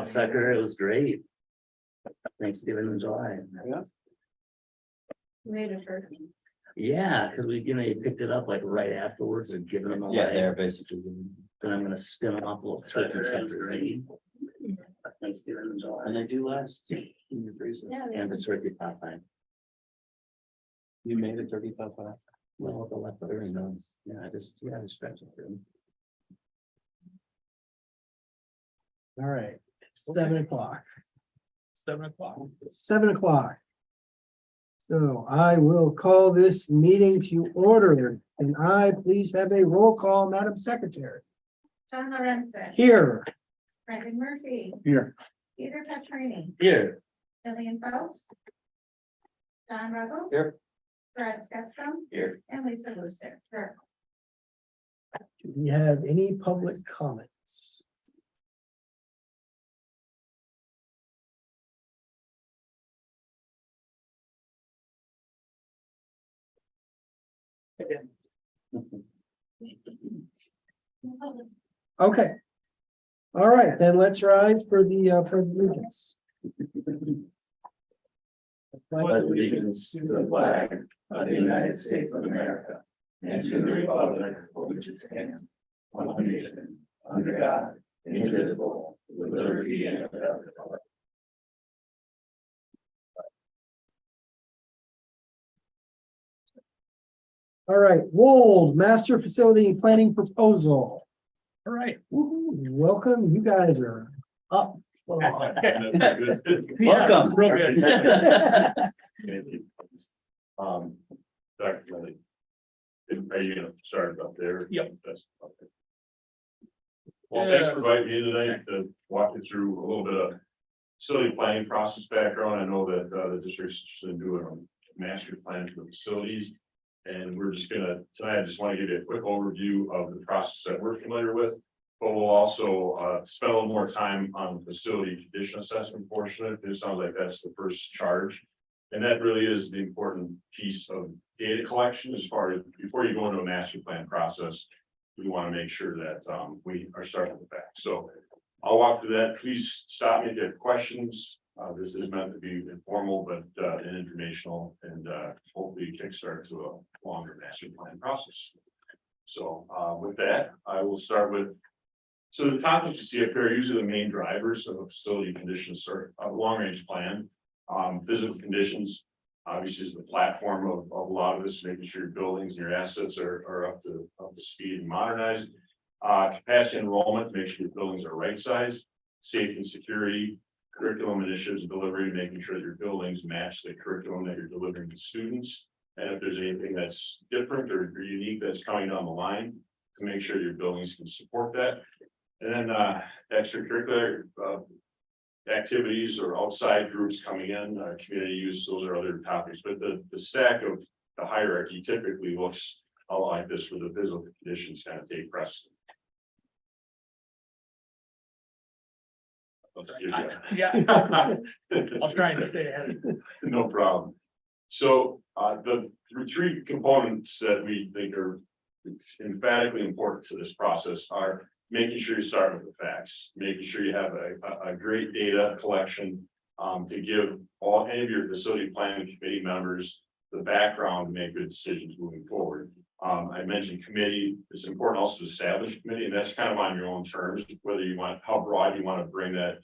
Sucker, it was great. Thanksgiving in July. Yeah. Made a turkey. Yeah, because we, you picked it up like right afterwards and given them away. Yeah, they're basically. Then I'm gonna spin them off a little turkey tender. Thanksgiving in July. And they do last. In your freezer. Yeah. And the turkey pot pie. You made a turkey pot pie? Well, with the leftover knows. Yeah, I just stretch it through. All right, 7 o'clock. 7 o'clock. 7 o'clock. So I will call this meeting to order, and I please have a roll call, Madam Secretary. John Lorenzen. Here. Brendan Murphy. Here. Peter Petrini. Here, Lillian Phelps. John Ruggles. Here. Brad Stepstrom. here. And Lisa Brewster. Here. Do we have any public comments? Okay. All right, then let's rise for the allegiance. Pledge allegiance to the flag of the United States of America and to the republic for which it stands, one nation, under God, indivisible, with liberty and justice for all. All right, Wold Master Facility Planning Proposal. All right. Woo-hoo, welcome, you guys are up. Welcome. Real good. Dr. Kelly, are you gonna start up there? Yep. That's okay. Well, thanks for inviting me tonight to walk you through a little bit of facility planning process background. I know that the district's interested in doing a master plan for the facilities. And we're just gonna, tonight, I just want to give you a quick overview of the process that we're familiar with. But we'll also spend a little more time on the facility condition assessment portion of it. It sounds like that's the first charge. And that really is the important piece of data collection as far as before you go into a master plan process. We want to make sure that we are starting with that. So I'll walk through that. Please stop me if you have questions. This is meant to be informal, but and informational, and hopefully kickstart to a longer master plan process. So with that, I will start with. So the topics you see up here are usually the main drivers of a facility conditions or a long range plan. Physical conditions obviously is the platform of a lot of this, making sure your buildings and your assets are up to speed and modernized. Capacity enrollment, make sure your buildings are right sized. Safety and security, curriculum initiatives and delivery, making sure that your buildings match the curriculum that you're delivering to students. And if there's anything that's different or unique that's coming down the line, to make sure your buildings can support that. And then extracurricular activities or outside groups coming in, community use, those are other topics. But the stack of the hierarchy typically looks a lot like this, where the physical conditions kind of take precedent. Yeah. I'll try to stay ahead. No problem. So the three components that we think are emphatically important to this process are making sure you start with the facts, making sure you have a great data collection to give any of your facility planning committee members the background to make good decisions moving forward. I mentioned committee. It's important also to establish a committee, and that's kind of on your own terms, whether you want, how broad you want to bring that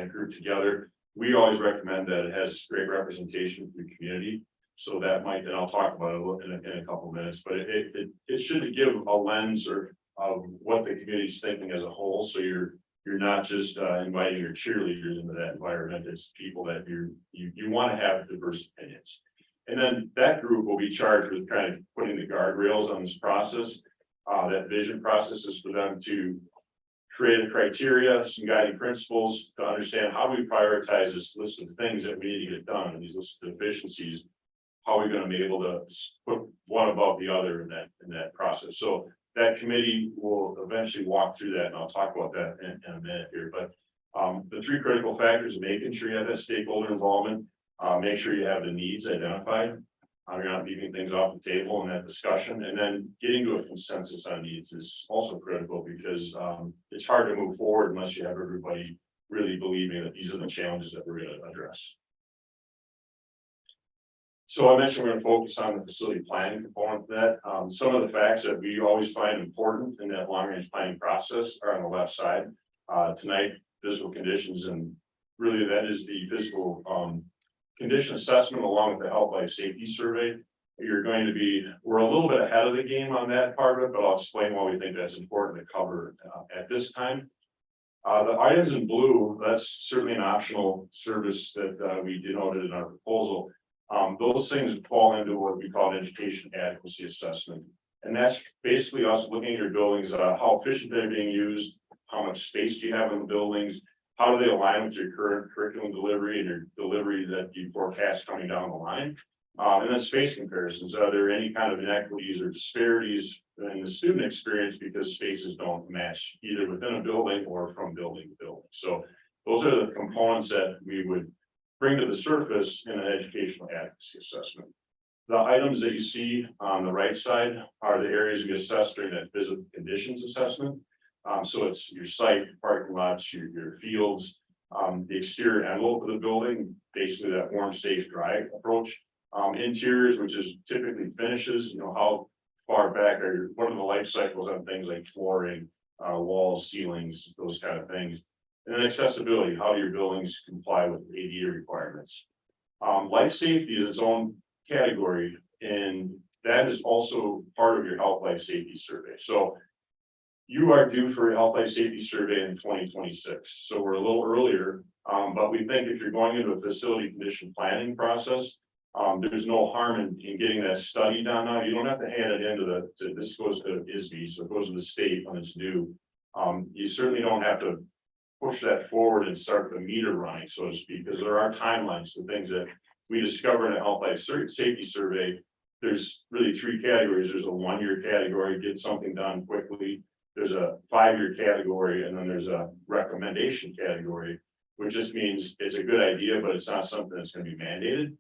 group together. We always recommend that it has great representation for the community. So that might, and I'll talk about it in a couple of minutes, but it should give a lens of what the community is thinking as a whole. So you're not just inviting your cheerleaders into that environment. It's people that you want to have diverse opinions. And then that group will be charged with kind of putting the guardrails on this process. That vision process is for them to create a criteria, some guiding principles to understand how we prioritize this list of things that we need to get done, and these list of efficiencies. How are we going to be able to put one above the other in that process? So that committee will eventually walk through that, and I'll talk about that in a minute here. But the three critical factors: making sure you have that stakeholder involvement, make sure you have the needs identified, you're not leaving things off the table in that discussion, and then getting to a consensus on needs is also critical, because it's hard to move forward unless you have everybody really believing that these are the challenges that we're going to address. So I mentioned we're going to focus on the facility planning component of that. Some of the facts that we always find important in that long range planning process are on the left side. Tonight, physical conditions, and really that is the physical condition assessment along with the health life safety survey. We're a little bit ahead of the game on that part of it, but I'll explain why we think that's important to cover at this time. The items in blue, that's certainly an optional service that we denoted in our proposal. Those things fall into what we call an education adequacy assessment. And that's basically us looking at your buildings, how efficient they're being used, how much space do you have in the buildings, how do they align with your current curriculum delivery and your delivery that you forecast coming down the line. And then space comparisons, are there any kind of inequities or disparities in the student experience because spaces don't match either within a building or from building to building. So those are the components that we would bring to the surface in an educational adequacy assessment. The items that you see on the right side are the areas we assess during that physical conditions assessment. So it's your site, parking lots, your fields, the exterior envelope of the building, basically that warm, safe, dry approach. Interiors, which is typically finishes, how far back what are the life cycles on things like flooring, walls, ceilings, those kind of things. And then accessibility, how do your buildings comply with ADA requirements? Life safety is its own category, and that is also part of your health life safety survey. So you are due for a health life safety survey in 2026. So we're a little earlier, but we think if you're going into a facility condition planning process, there's no harm in getting that study done now. You don't have to hand it into this goes to ISB, so it goes to the state when it's due. You certainly don't have to push that forward and start the meter running, so to speak, because there are timelines to things that we discover in a health life safety survey. There's really three categories. There's a 1-year category, get something done quickly. There's a 5-year category, and then there's a recommendation category, which just means it's a good idea, but it's not something that's going to be mandated.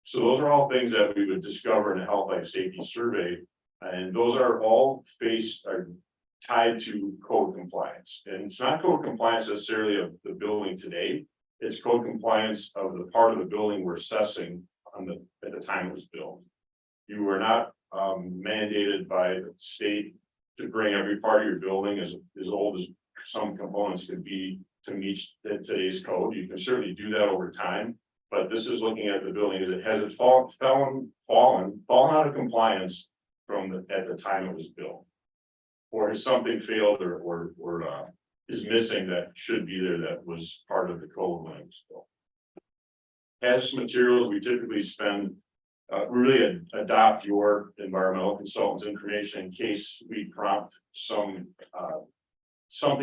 So those are all things that we would discover in a health life safety survey, and those are all tied to code compliance. And it's not code compliance necessarily of the building today, it's code compliance of the part of the building we're assessing at the time it was built. You are not mandated by the state to bring every part of your building as old as some components could be to meet today's code. You can certainly do that over time, but this is looking at the building. Has it fallen out of compliance at the time it was built? Or has something failed or is missing that should be there that was part of the code when it was built? Hazardous materials, we typically spend really adopt your environmental consultant's information in case we prompt something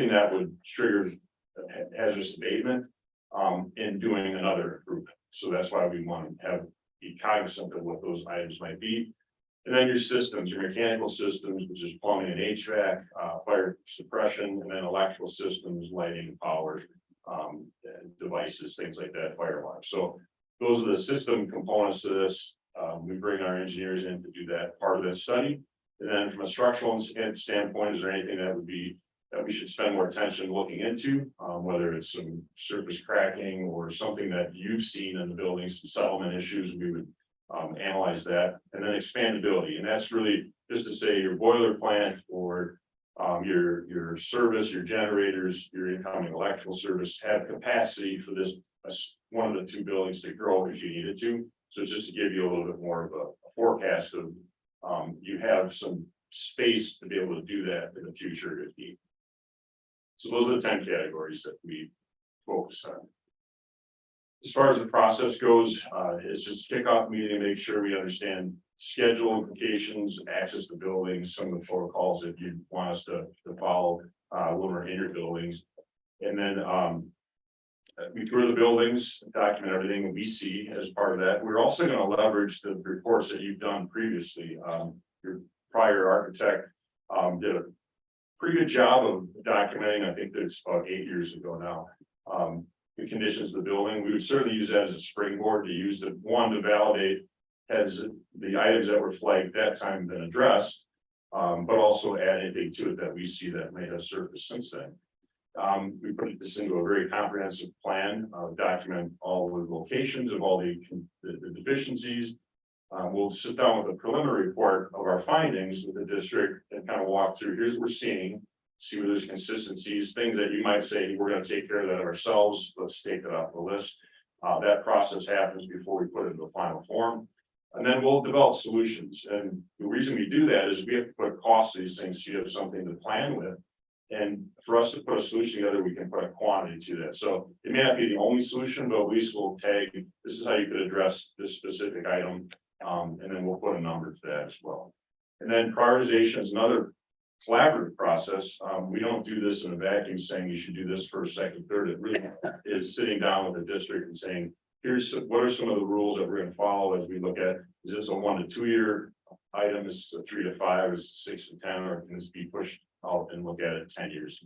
that would trigger hazardous abatement in doing another improvement. So that's why we want to be cognizant of what those items might be. And then your systems, your mechanical systems, which is plumbing and HVAC, fire suppression, and then electrical systems, lighting, power, devices, things like that, fire alarms. So those are the system components to this. We bring our engineers in to do that part of this study. And then from a structural standpoint, is there anything that we should spend more attention looking into, whether it's some surface cracking or something that you've seen in the buildings, some settlement issues, we would analyze that. And then expandability, and that's really just to say your boiler plant or your service, your generators, your incoming electrical service have capacity for this one of the two buildings to grow if you needed to. So just to give you a little bit more of a forecast of you have some space to be able to do that in the future if need. So those are the 10 categories that we focus on. As far as the process goes, it's just kickoff meeting, make sure we understand schedule implications, access to buildings, some of the protocols that you want us to follow when we're in your buildings. And then we tour the buildings, document everything we see as part of that. We're also going to leverage the reports that you've done previously. Your prior architect did a pretty good job of documenting. I think that's about 8 years ago now. The conditions of the building, we would certainly use that as a springboard to use the one to validate has the items that were flagged that time been addressed, but also add anything to it that we see that may have surfaced since then. We put this into a very comprehensive plan, document all the locations of all the deficiencies. We'll sit down with a preliminary report of our findings with the district and kind of walk through, here's what we're seeing. See where there's consistencies, things that you might say, we're gonna take care of that ourselves, let's take it off the list. That process happens before we put it into the final form. And then we'll develop solutions. And the reason we do that is we have to put costs of these things, so you have something to plan with. And for us to put a solution together, we can put a quantity to that. So it may not be the only solution, but at least we'll tag, this is how you could address this specific item. And then we'll put a number to that as well. And then prioritization is another collaborative process. We don't do this in a vacuum saying you should do this first, second, third. It really is sitting down with the district and saying, what are some of the rules that we're going to follow as we look at, is this a 1 to 2 year item, is a 3 to 5, is 6 to 10, or can this be pushed out and look at it 10 years?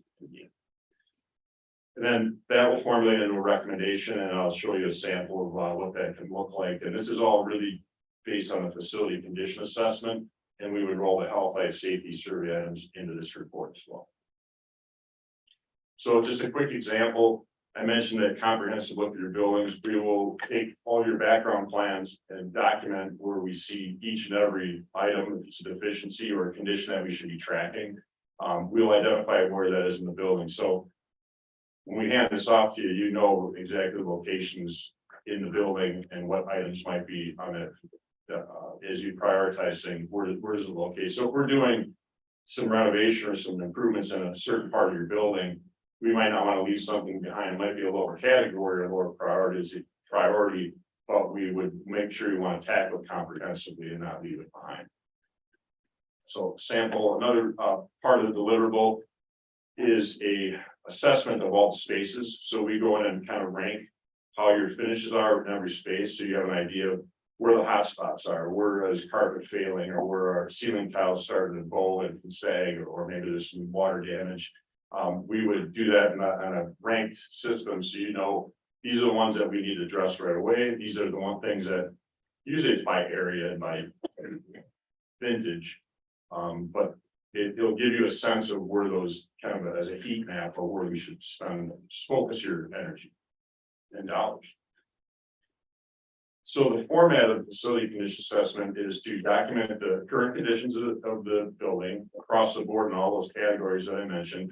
And then that will formulate into a recommendation, and I'll show you a sample of what that can look like. And this is all really based on the facility condition assessment, and we would roll the health, life, safety survey items into this report as well. So just a quick example, I mentioned that comprehensive look at your buildings. We will take all your background plans and document where we see each and every item, if it's a deficiency or a condition that we should be tracking. We'll identify where that is in the building. So when we hand this off to you, you know exactly the locations in the building and what items might be on it. As you prioritize saying where does it locate. So if we're doing some renovation or some improvements in a certain part of your building, we might not want to leave something behind. It might be a lower category or lower priority, but we would make sure you want to tackle it comprehensively and not leave it behind. So sample, another part of the deliverable is a assessment of all the spaces. So we go in and kind of rank how your finishes are in every space, so you have an idea of where the hot spots are, where is carpet failing, or where our ceiling tiles starting to bowl and sag, or maybe there's some water damage. We would do that on a ranked system, so you know these are the ones that we need to address right away. These are the things that usually it's by area and by vintage, but it'll give you a sense of where those kind of as a heat map or where we should focus your energy and dollars. So the format of the facility condition assessment is to document the current conditions of the building across the board in all those categories that I mentioned.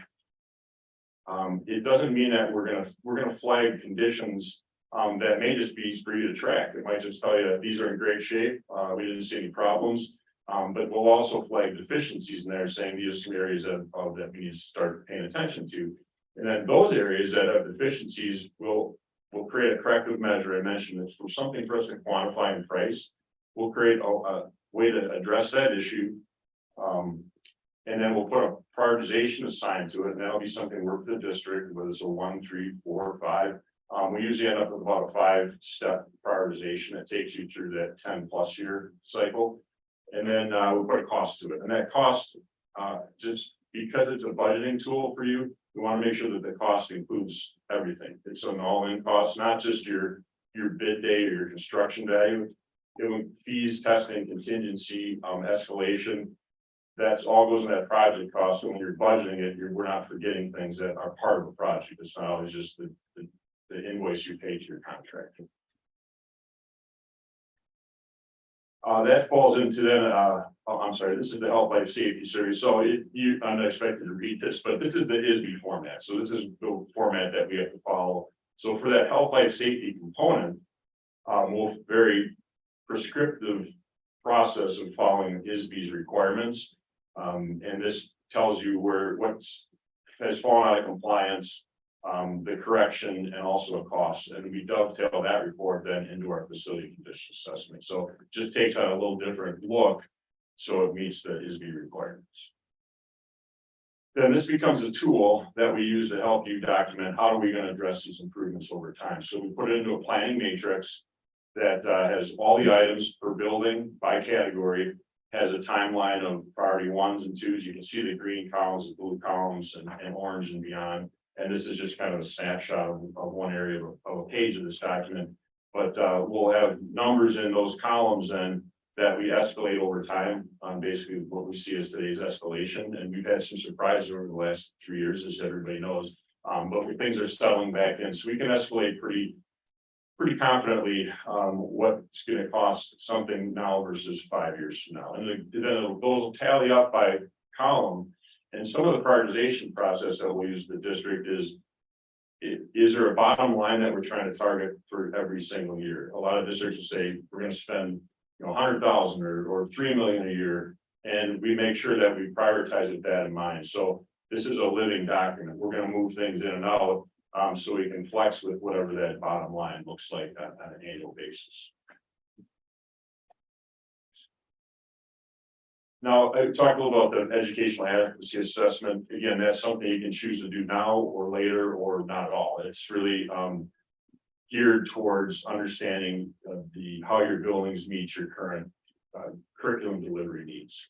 It doesn't mean that we're gonna flag conditions that may just be for you to track. It might just tell you that these are in great shape. We didn't see any problems, but we'll also flag deficiencies in there, saying these are some areas that we need to start paying attention to. And then those areas that have deficiencies will create a corrective measure. I mentioned this for something for us to quantify and price. We'll create a way to address that issue. And then we'll put a prioritization assigned to it, and that'll be something work with the district, whether it's a 1, 3, 4, 5. We usually end up with about a 5-step prioritization that takes you through that 10+ year cycle. And then we'll put a cost to it. And that cost, just because it's a budgeting tool for you, we want to make sure that the cost includes everything. It's an all-in cost, not just your bid day or your construction value. Fees, testing, contingency, escalation. That's all goes in that project cost. So when you're budgeting it, we're not forgetting things that are part of the project. It's not always just the invoice you pay to your contractor. That falls into then, I'm sorry, this is the health life safety series. So I'm not expected to read this, but this is the ISB format. So this is the format that we have to follow. So for that health life safety component, we'll very prescriptive process of following ISB's requirements. And this tells you what has fallen out of compliance, the correction, and also a cost. And we dovetail that report then into our facility condition assessment. So it just takes on a little different look, so it meets the ISB requirements. Then this becomes a tool that we use to help you document how are we going to address these improvements over time. So we put it into a planning matrix that has all the items per building by category, has a timeline of priority 1s and 2s. You can see the green columns, the blue columns, and orange and beyond. And this is just kind of a snapshot of one area of a page of this document. But we'll have numbers in those columns then that we escalate over time on basically what we see as today's escalation. And we've had some surprises over the last 3 years, as everybody knows. But things are settling back in, so we can escalate pretty confidently, what's gonna cost something now versus 5 years from now. And then those will tally up by column. And some of the prioritization process that we'll use the district is there a bottom line that we're trying to target for every single year? A lot of districts will say, we're gonna spend, 100,000 or 3 million a year. And we make sure that we prioritize with that in mind. So this is a living document. We're gonna move things in and out, so we can flex with whatever that bottom line looks like on an annual basis. Now, I talked a little about the educational adequacy assessment. Again, that's something you can choose to do now or later or not at all. It's really geared towards understanding how your buildings meet your current curriculum delivery needs.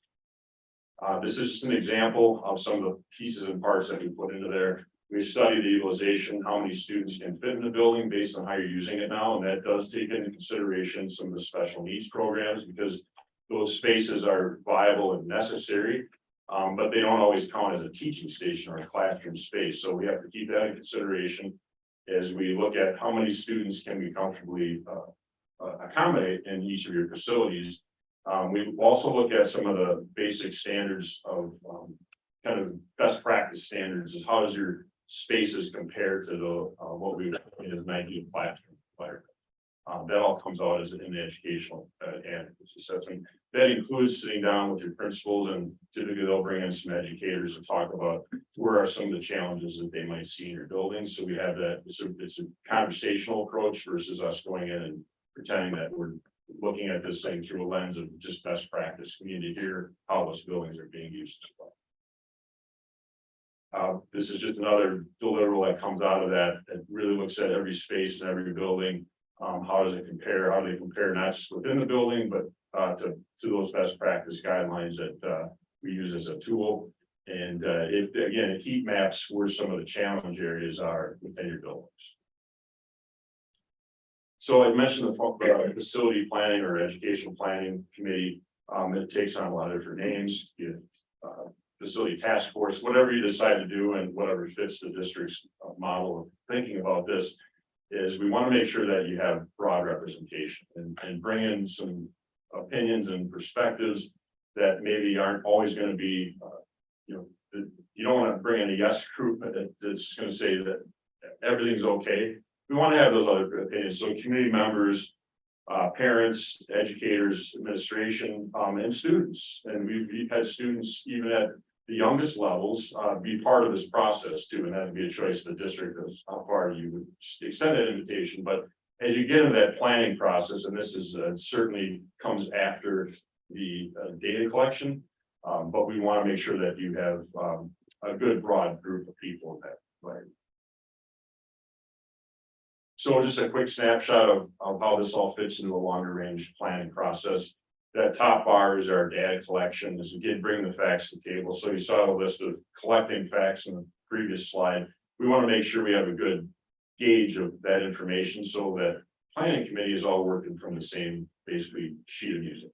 This is just an example of some of the pieces and parts that we put into there. We studied the utilization, how many students can fit in the building based on how you're using it now, and that does take into consideration some of the special needs programs, because those spaces are viable and necessary, but they don't always count as a teaching station or a classroom space. So we have to keep that in consideration as we look at how many students can we comfortably accommodate in each of your facilities. We also look at some of the basic standards of kind of best practice standards, is how does your spaces compare to the what we in as 19 classroom environment. That all comes out as in the educational adequacy assessment. That includes sitting down with your principals, and typically they'll bring in some educators to talk about where are some of the challenges that they might see in your buildings. So we have that, it's a conversational approach versus us going in and pretending that we're looking at this thing through a lens of just best practice. We need to hear how those buildings are being used as well. This is just another deliverable that comes out of that. It really looks at every space and every building. How does it compare? How do they compare not just within the building, but to those best practice guidelines that we use as a tool. And it heat maps where some of the challenge areas are within your buildings. So I mentioned the facility planning or educational planning committee. It takes on a lot of different names. Facility task force, whatever you decide to do, and whatever fits the district's model of thinking about this, is we want to make sure that you have broad representation and bring in some opinions and perspectives that maybe aren't always going to be, you don't want to bring in a yes group that's going to say that everything's okay. We want to have those other opinions. So community members, parents, educators, administration, and students. And we've had students even at the youngest levels be part of this process too. And that would be a choice of the district as how far you would extend that invitation. But as you get into that planning process, and this is certainly comes after the data collection, but we want to make sure that you have a good broad group of people in that way. So just a quick snapshot of how this all fits into a longer range planning process. That top bar is our data collection. As we did bring the facts to the table. So you saw a list of collecting facts in the previous slide. We want to make sure we have a good gauge of that information so that planning committee is all working from the same basically sheet of music.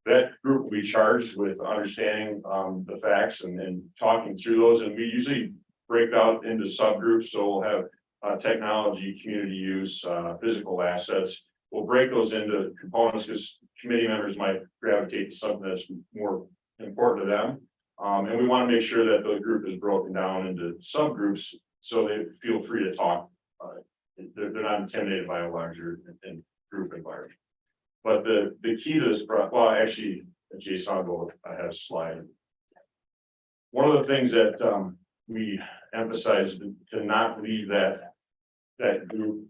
That group will be charged with understanding the facts and talking through those. And we usually break out into subgroups. So we'll have technology, community use, physical assets. We'll break those into components because committee members might gravitate to something that's more important to them. And we want to make sure that the group is broken down into subgroups so they feel free to talk. They're not intimidated by a larger group environment. But the key to this, well, actually, Jason, I have a slide. One of the things that we emphasize to not leave that group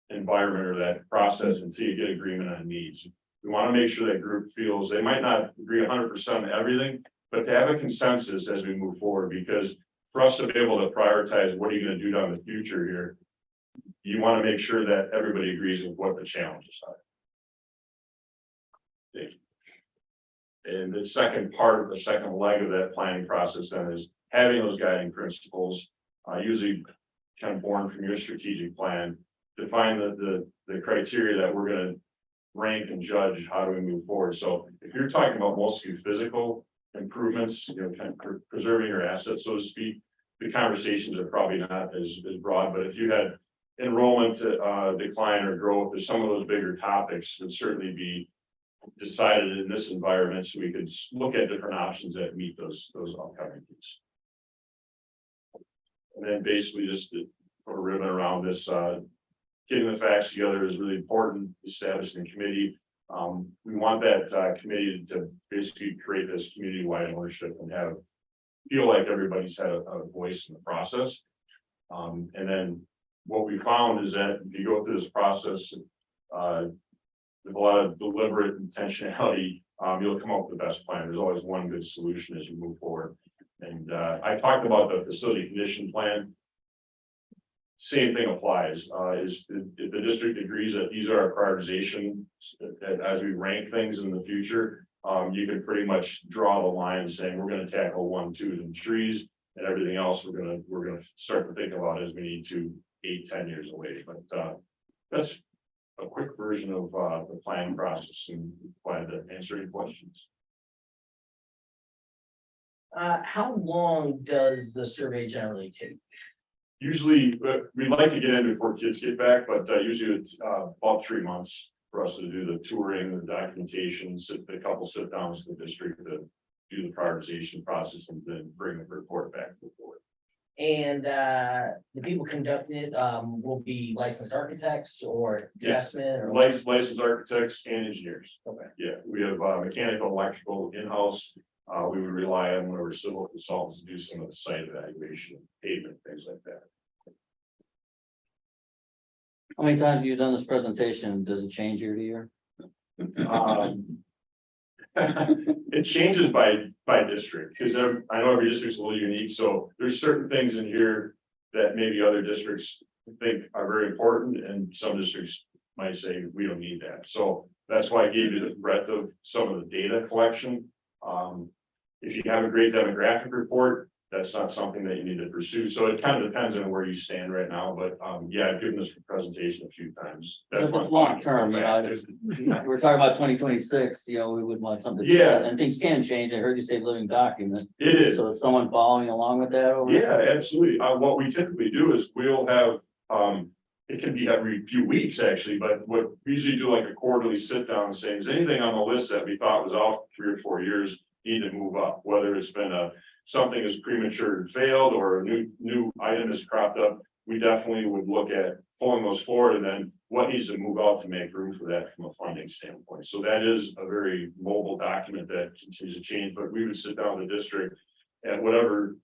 environment or that process until you get agreement on needs. We want to make sure that group feels they might not agree 100% on everything, but to have a consensus as we move forward, because for us to be able to prioritize what are you going to do down the future here, you want to make sure that everybody agrees with what the challenges are. And the second part of the second leg of that planning process then is having those guiding principles, usually kind of born from your strategic plan, define the criteria that we're going to rank and judge how do we move forward. So if you're talking about mostly physical improvements, kind of preserving your assets, so to speak, the conversations are probably not as broad, but if you had enrollment decline or growth, there's some of those bigger topics would certainly be decided in this environment, so we could look at different options that meet those upcoming needs. And then basically just to put a ribbon around this, getting the facts together is really important, establishing the committee. We want that committee to basically create this community-wide ownership and feel like everybody's had a voice in the process. And then what we found is that if you go through this process, with a lot of deliberate intentionality, you'll come up with the best plan. There's always one good solution as you move forward. And I talked about the facility condition plan. Same thing applies. If the district agrees that these are our prioritization, that as we rank things in the future, you can pretty much draw the line saying we're going to tackle 1, 2, and 3s, and everything else we're going to start to think about as we need to 8, 10 years away. But that's a quick version of the planning process, and glad to answer any questions. How long does the survey generally take? Usually, we'd like to get in before kids get back, but usually it's about 3 months for us to do the touring, the documentation, a couple sit downs with the district to do the prioritization process and then bring the report back to the board. And the people conducting it will be licensed architects or draftsmen or. Licensed architects and engineers. Okay. Yeah, we have mechanical, electrical in-house. We would rely on one of our civil consultants to do some of the site evaluation, pavement, things like that. How many times have you done this presentation? Does it change year to year? It changes by district, because I know every district's a little unique, so there's certain things in here that maybe other districts think are very important, and some districts might say we don't need that. So that's why I gave you the breadth of some of the data collection. If you have a great demographic report, that's not something that you need to pursue. So it kind of depends on where you stand right now, but yeah, I've given this presentation a few times. That's long term, you know, we're talking about 2026, you know, we would want something. Yeah. And things can change. I heard you say living document. It is. So is someone following along with that over? Yeah, absolutely. What we typically do is we'll have, it can be every few weeks actually, but what we usually do like a quarterly sit down and say, is anything on the list that we thought was off 3 or 4 years need to move up, whether it's been something is premature and failed or a new item has cropped up, we definitely would look at pulling those forward and then what needs to move out to make room for that from a funding standpoint. So that is a very mobile document that continues to change, but we would sit down with the district at whatever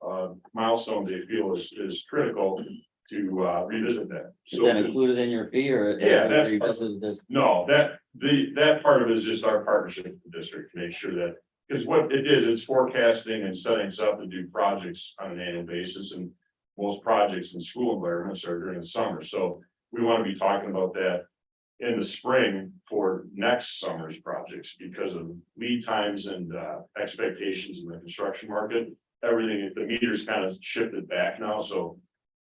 milestone they feel is critical to revisit that. Is that included in your fee or? Yeah, that's revisited this? No, that part of it is just our partnership with the district to make sure that, because what it is, it's forecasting and setting us up to do projects on an annual basis, and most projects in school environments are during the summer. So we want to be talking about that in the spring for next summer's projects because of lead times and expectations in the construction market. Everything, the meters kind of shifted back now, so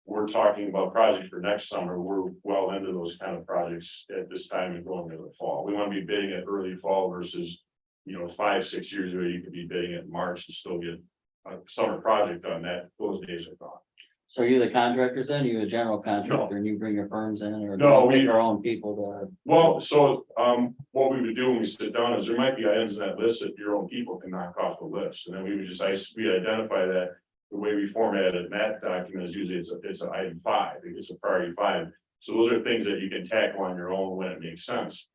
we're talking about projects for next summer. We're well into those kind of projects at this time and going into the fall. We want to be bidding at early fall versus, 5, 6 years ago, you could be bidding it in March and still get a summer project on that. Those days are gone. So are you the contractors then? Are you a general contractor and you bring your firms in or? No, we our own people to? Well, so what we would do when we sit down is there might be items in that list that your own people can knock off the list. And then we would just, we identify that. The way we format it in that document is usually it's an item 5, it's a priority 5. So those are things that you can tackle on your own when it makes sense.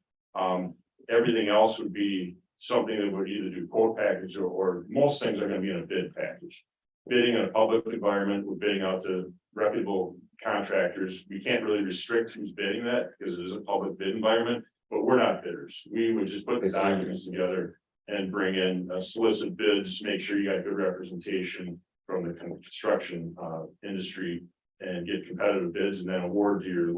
Everything else would be something that would either do quote package or most things are going to be in a bid package. Bidding in a public environment, we're bidding out to reputable contractors. We can't really restrict who's bidding that because it is a public bid environment, but we're not bidders. We would just put the documents together and bring in solicit bids, make sure you got good representation from the construction industry and get competitive bids and then award to your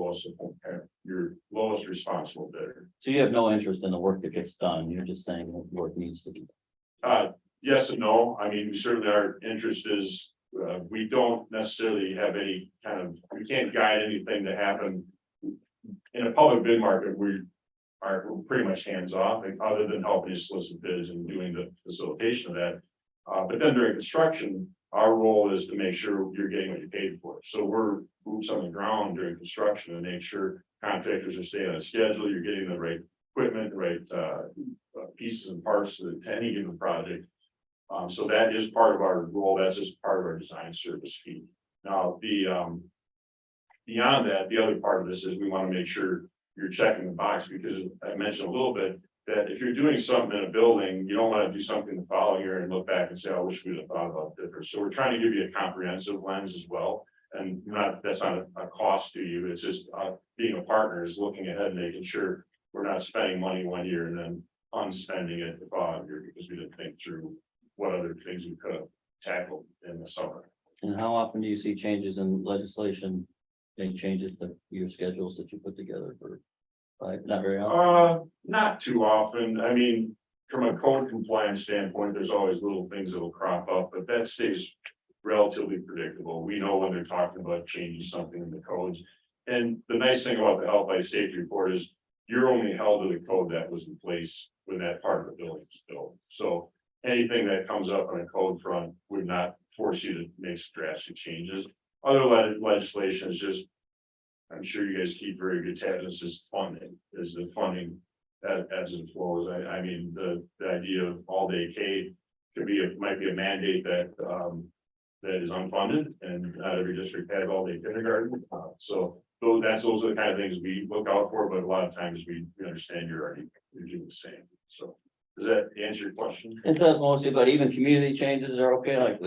lowest responsible bidder. So you have no interest in the work that gets done. You're just saying what work needs to be done. Yes and no. I mean, we certainly, our interest is, we don't necessarily have any we can't guide anything to happen. In a public bid market, we're pretty much hands off, other than helping you solicit bids and doing the facilitation of that. But then during construction, our role is to make sure you're getting what you paid for. So we're boots on the ground during construction and make sure contractors are staying on schedule, you're getting the right equipment, the right pieces and parts to any given project. So that is part of our role, that's just part of our design service fee. Now, beyond that, the other part of this is we want to make sure you're checking the box, because I mentioned a little bit that if you're doing something in a building, you don't want to do something the following year and look back and say, I wish we'd have thought about this. So we're trying to give you a comprehensive lens as well. And that's not a cost to you. It's just being a partner is looking ahead and making sure we're not spending money one year and then unspending it the following year because we didn't think through what other things we could have tackled in the summer. And how often do you see changes in legislation? Any changes to your schedules that you put together for, not very often? Not too often. I mean, from a code compliance standpoint, there's always little things that'll crop up, but that stays relatively predictable. We know when they're talking about changing something in the codes. And the nice thing about the health life safety report is you're only held to the code that was in place when that part of the building was built. So anything that comes up on a code front would not force you to make drastic changes. Other legislation is just, I'm sure you guys keep very good tabs, it's just funding, is the funding that ebbs and flows. I mean, the idea of all day K could be, might be a mandate that that is unfunded, and not every district has all day kindergarten. So those are the kind of things we look out for, but a lot of times we understand you're doing the same. So does that answer your question? It does mostly, but even community changes are okay, like,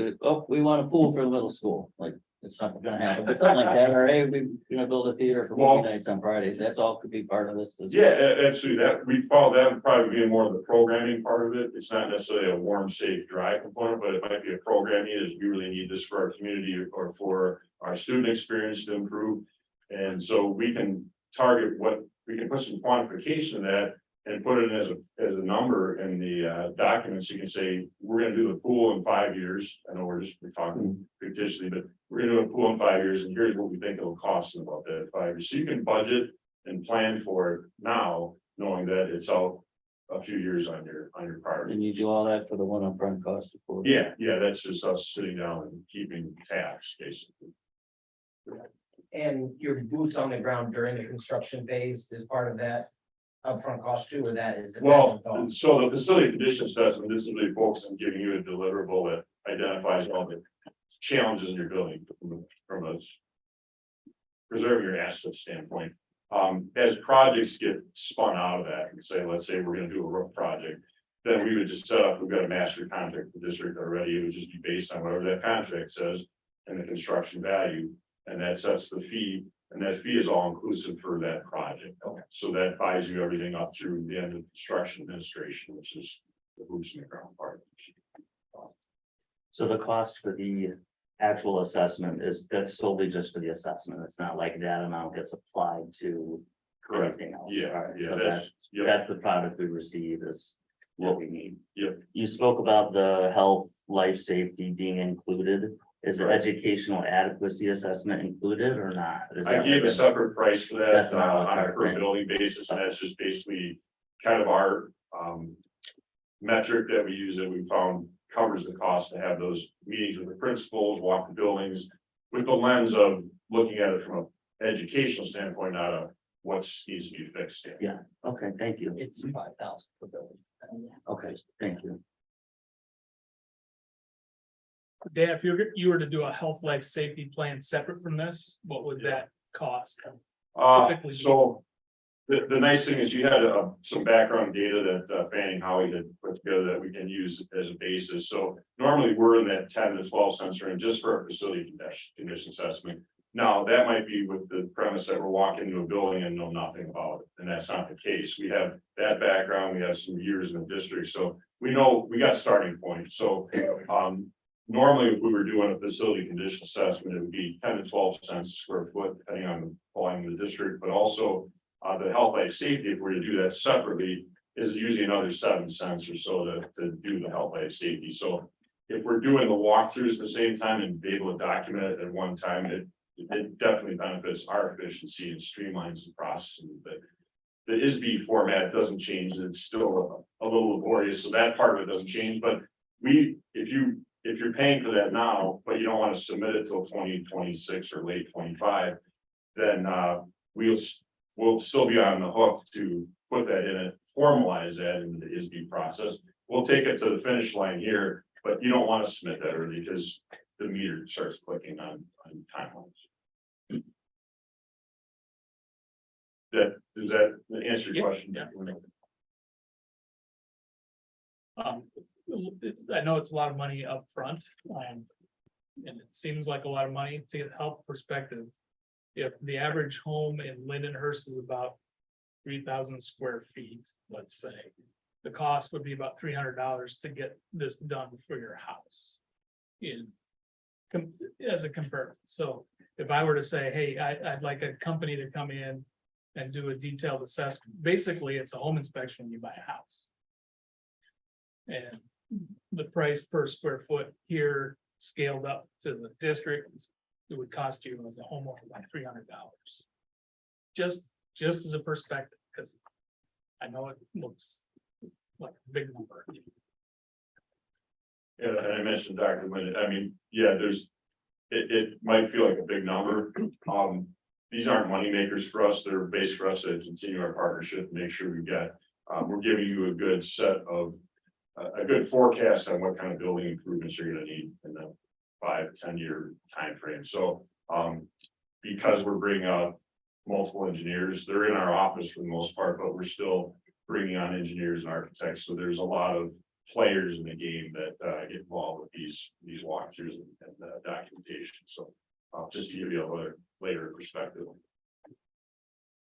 we want a pool for the middle school, like, it's not gonna happen, but something like that, or hey, we're gonna build a theater for movie nights on Fridays, that's all could be part of this. Yeah, absolutely, that we follow that would probably be more of the programming part of it. It's not necessarily a warm, safe, dry component, but it might be a programming is we really need this for our community or for our student experience to improve. And so we can target what we can put some quantification in that and put it as a number in the documents. You can say, we're gonna do the pool in 5 years. I know we're talking fictitiously, but we're gonna do a pool in 5 years, and here's what we think it'll cost in about that 5 years. So you can budget and plan for it now, knowing that it's out a few years on your priority. And you do all that for the one upfront cost of pool. Yeah, that's just us sitting down and keeping tabs, basically. And your boots on the ground during the construction phase is part of that upfront cost too, or that is? Well, so the facility condition assessment, this is really focused on giving you a deliverable that identifies all the challenges in your building from a preserving your asset standpoint. As projects get spun out of that, and say, let's say we're gonna do a roof project, then we would just set up, we've got a master contract with the district already, it would just be based on whatever that contract says and the construction value, and that sets the fee, and that fee is all inclusive for that project. Okay. So that buys you everything up through the end of construction administration, which is the boots in the ground part. So the cost for the actual assessment that's solely just for the assessment. It's not like that amount gets applied to Correct. anything else. Yeah, All right, yeah, so yeah. that's the product we receive is what we need. Yep. You spoke about the health, life safety being included. Is the Right. educational adequacy assessment included or not? Is I that gave a like separate price for that That's an a la on a carte per thing. building basis, and that's just basically kind of our metric that we use that we found covers the cost to have those meetings with the principals, walk the buildings with the lens of looking at it from an educational standpoint, not a what needs to be fixed. Yeah. Okay, thank you. It's 5,000 per building. Okay, thank you. Dan, if you were to do a health life safety plan separate from this, what would that cost? So the nice thing is you had some background data that Fanning Howie had put together that we can use as a basis. So normally we're in that 10 to 12 cents range just for a facility condition assessment. Now, that might be with the premise that we're walking into a building and know nothing about it, and that's not the case. We have that background, we have some years in the district, so we know we got starting point. So normally, if we were doing a facility condition assessment, it would be 10 to 12 cents a square foot, depending on the volume of the district, but also the health life safety, if we were to do that separately, is usually another 7 cents or so to do the health life safety. So if we're doing the walkthroughs at the same time and be able to document it at one time, it definitely benefits our efficiency and streamlines the process. But the ISB format doesn't change, it's still a little laborious, so that part of it doesn't change, but if you if you're paying for that now, but you don't want to submit it till 2026 or late 25, then we'll still be on the hook to put that in and formalize that in the ISB process. We'll take it to the finish line here, but you don't want to submit that early because the meter starts clicking on timelines. Does that answer your question? Yeah. I know it's a lot of money up front, and it seems like a lot of money to get help perspective. If the average home in Lindenhurst is about 3,000 square feet, let's say, the cost would be about $300 to get this done for your house. As a comparison, so if I were to say, hey, I'd like a company to come in and do a detailed assessment, basically it's a home inspection when you buy a house. And the price per square foot here scaled up to the district, it would cost you as a homeowner like $300. Just as a perspective, because I know it looks like a big number. Yeah, and I mentioned Dr. Linden, I mean, yeah, it might feel like a big number. These aren't money makers for us, they're based for us to continue our partnership, make sure we're giving you a good set of a good forecast on what kind of building improvements you're gonna need in the 5 to 10 year time frame. So because we're bringing out multiple engineers, they're in our office for the most part, but we're still bringing on engineers and architects. So there's a lot of players in the game that get involved with these walkthroughs and documentation. So just to give you a later perspective.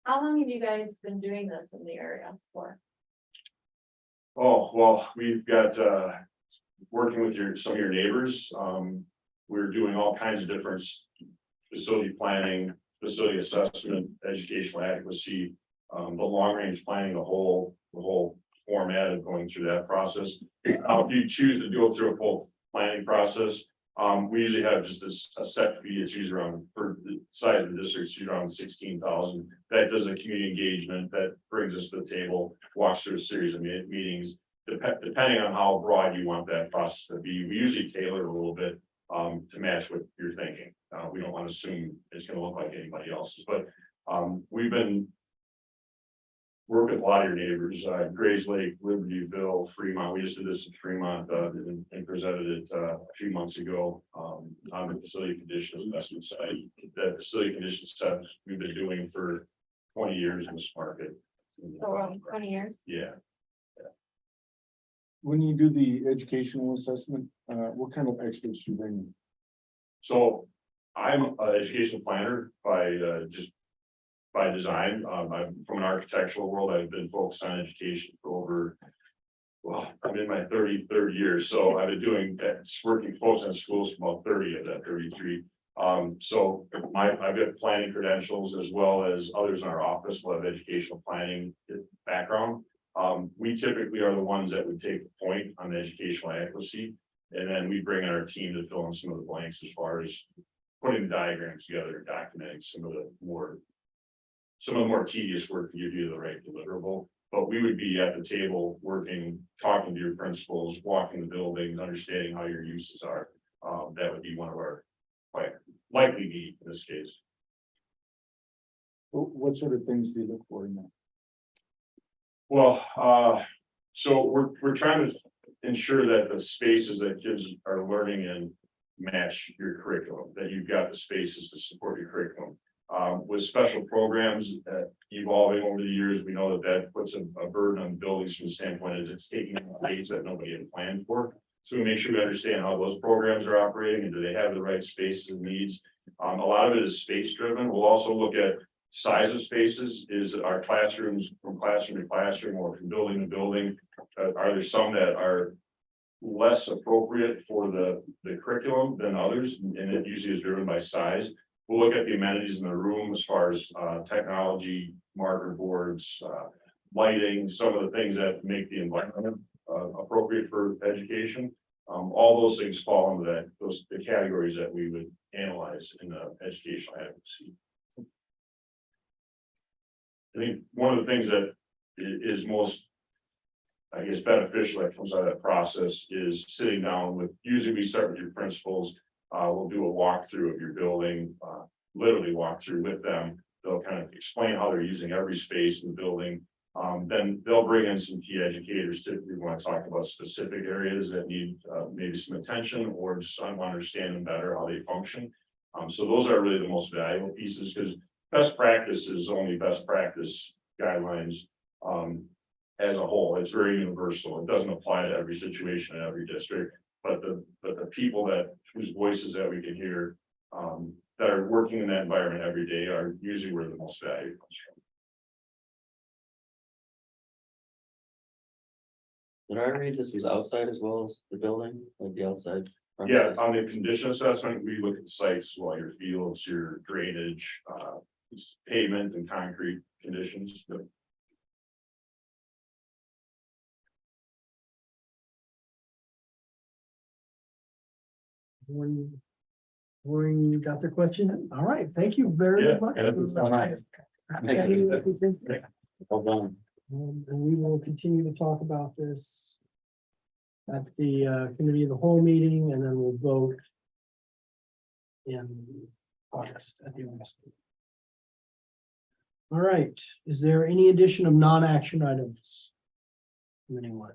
How long have you guys been doing this in the area for? Oh, well, we've got working with some of your neighbors. We're doing all kinds of different facility planning, facility assessment, educational adequacy, the long range planning, the whole format of going through that process. If you choose to go through a full planning process, we usually have just a set fee. It's usually around, for the size of the district, it's usually around 16,000. That does a community engagement that brings us to the table, walks through a series of meetings. Depending on how broad you want that process to be, we usually tailor it a little bit to match what you're thinking. We don't want to assume it's going to look like anybody else's, but we've been working with a lot of your neighbors, Grays Lake, Libertyville, Fremont. We just did this in Fremont and presented it a few months ago on the facility condition assessment side. That facility condition set we've been doing for 20 years in this market. So around 20 years? Yeah. When you do the educational assessment, what kind of experts do you bring in? So I'm an educational planner by design. I'm from an architectural world. I've been focused on education for over, well, I'm in my 33rd year. So I've been doing that, working focused on schools for about 30 of that 33. So I've got planning credentials as well as others in our office will have educational planning background. We typically are the ones that would take the point on the educational adequacy. And then we bring in our team to fill in some of the blanks as far as putting the diagrams together, documenting some of the more tedious work to give you the right deliverable. But we would be at the table working, talking to your principals, walking the buildings, understanding how your uses are. That would be one of our likely need in this case. What sort of things do you look for in that? Well, so we're trying to ensure that the spaces that kids are learning in match your curriculum, that you've got the spaces to support your curriculum. With special programs evolving over the years, we know that puts a burden on buildings from the standpoint as it's taking days that nobody had planned for. So we make sure we understand how those programs are operating and do they have the right spaces and needs. A lot of it is space driven. We'll also look at size of spaces. Is our classrooms from classroom to classroom or from building to building? Are there some that are less appropriate for the curriculum than others? And it usually is driven by size. We'll look at the amenities in the room as far as technology, marker boards, lighting, some of the things that make the environment appropriate for education. All those things fall into the categories that we would analyze in the educational advocacy. I think one of the things that is most I guess beneficial that comes out of that process is sitting down with, usually we start with your principals. We'll do a walkthrough of your building, literally walk through with them. They'll kind of explain how they're using every space in the building. Then they'll bring in some key educators to, we want to talk about specific areas that need maybe some attention or just want to understand them better, how they function. So those are really the most valuable pieces, because best practice is only best practice guidelines. As a whole, it's very universal. It doesn't apply to every situation in every district, but the people whose voices that we can hear, that are working in that environment every day are usually where the most value comes from. Did I read this was outside as well as the building, like the outside? Yeah, on the condition assessment, we look at the sites, well, your fields, your drainage, pavement and concrete conditions. When you got the question, all right, thank you very Yeah, much. Yeah, that's so nice. Thank you. Well done. And we will continue to talk about this at the committee of the whole meeting, and then we'll vote in August at the August meeting. All right, is there any addition of non-action items from anyone?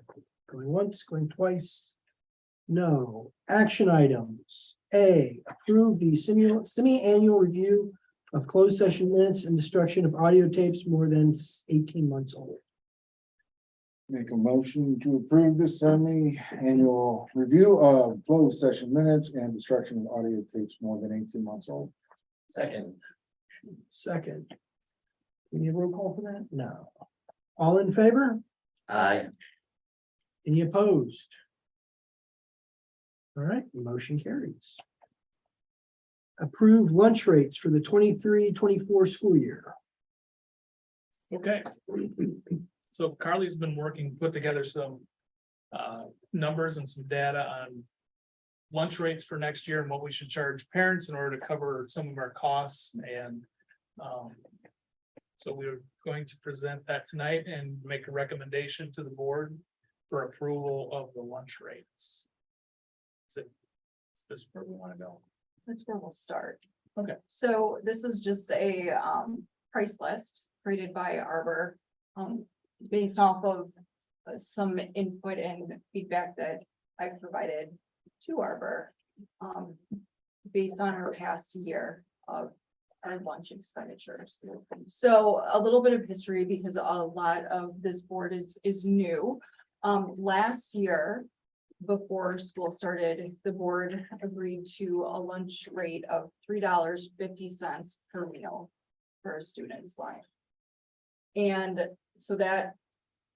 Going once, going twice? No. Action items. A, approve the semi-annual review of closed session minutes and destruction of audio tapes more than 18 months old. Make a motion to approve the semi-annual review of closed session minutes and destruction of audio tapes more than 18 months old. Second. Second. We need a roll call for that? No. All in favor? Aye. Any opposed? All right, motion carries. Approve lunch rates for the 23-24 school year. Okay. So Carly's been put together some numbers and some data on lunch rates for next year and what we should charge parents in order to cover some of our costs. And so we're going to present that tonight and make a recommendation to the board for approval of the lunch rates. Is this where we want to go? That's where we'll start. Okay. So this is just a price list created by Arbor, based off of some input and feedback that I provided to Arbor, based on our past year of our lunch expenditures. So a little bit of history, because a lot of this board is new. Last year, before school started, the board agreed to a lunch rate of $3.50 per meal for a student's lunch. And so that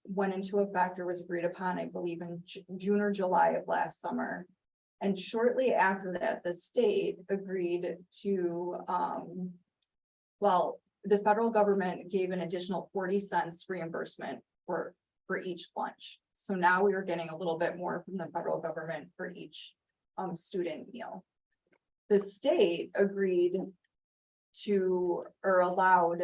went into effect or was agreed upon, I believe, in June or July of last summer. And shortly after that, the state agreed to, well, the federal government gave an additional 40 cents reimbursement for each lunch. So now we are getting a little bit more from the federal government for each student meal. The state agreed to, or allowed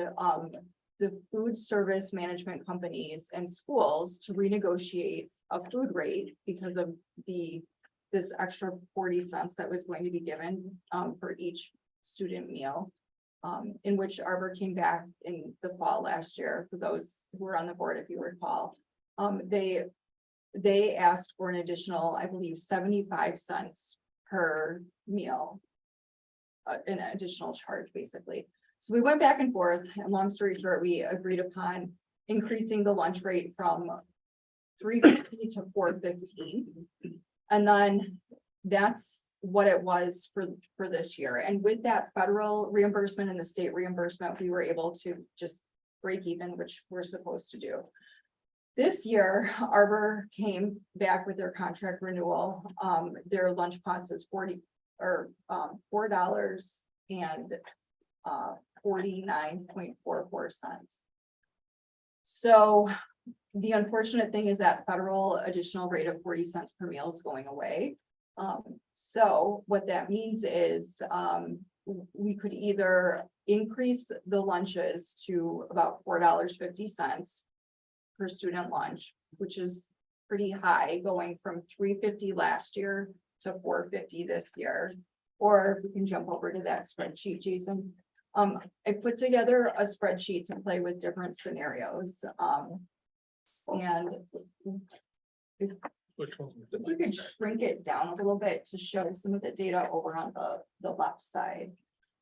the food service management companies and schools to renegotiate a food rate because of this extra 40 cents that was going to be given for each student meal. In which Arbor came back in the fall last year, for those who were on the board, if you recall. They asked for an additional, I believe, 75 cents per meal. An additional charge, basically. So we went back and forth, and long story short, we agreed upon increasing the lunch rate from $3.50 to $4.15. And then that's what it was for this year. And with that federal reimbursement and the state reimbursement, we were able to just break even, which we're supposed to do. This year, Arbor came back with their contract renewal. Their lunch cost is $4.49.44. So the unfortunate thing is that federal additional rate of 40 cents per meal is going away. So what that means is we could either increase the lunches to about $4.50 per student lunch, which is pretty high, going from $3.50 last year to $4.50 this year. Or if we can jump over to that spreadsheet, Jason. I put together a spreadsheet to play with different scenarios. And Which one? if we could shrink it down a little bit to show some of the data over on the left side.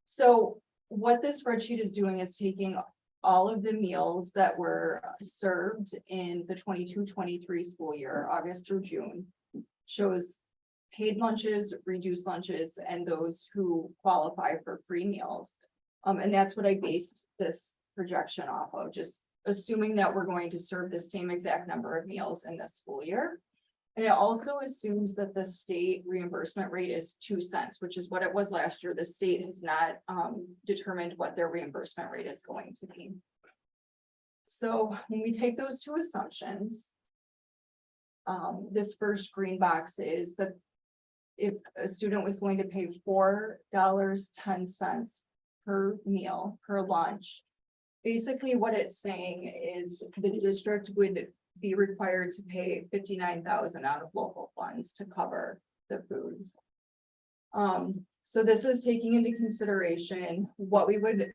So what this spreadsheet is doing is taking all of the meals that were served in the 22-23 school year, August through June. Shows paid lunches, reduced lunches, and those who qualify for free meals. And that's what I based this projection off of, just assuming that we're going to serve the same exact number of meals in this school year. And it also assumes that the state reimbursement rate is 2 cents, which is what it was last year. The state has not determined what their reimbursement rate is going to be. So when we take those two assumptions, this first green box is that if a student was going to pay $4.10 per meal, per lunch, basically what it's saying is the district would be required to pay $59,000 out of local funds to cover the food. So this is taking into consideration what we would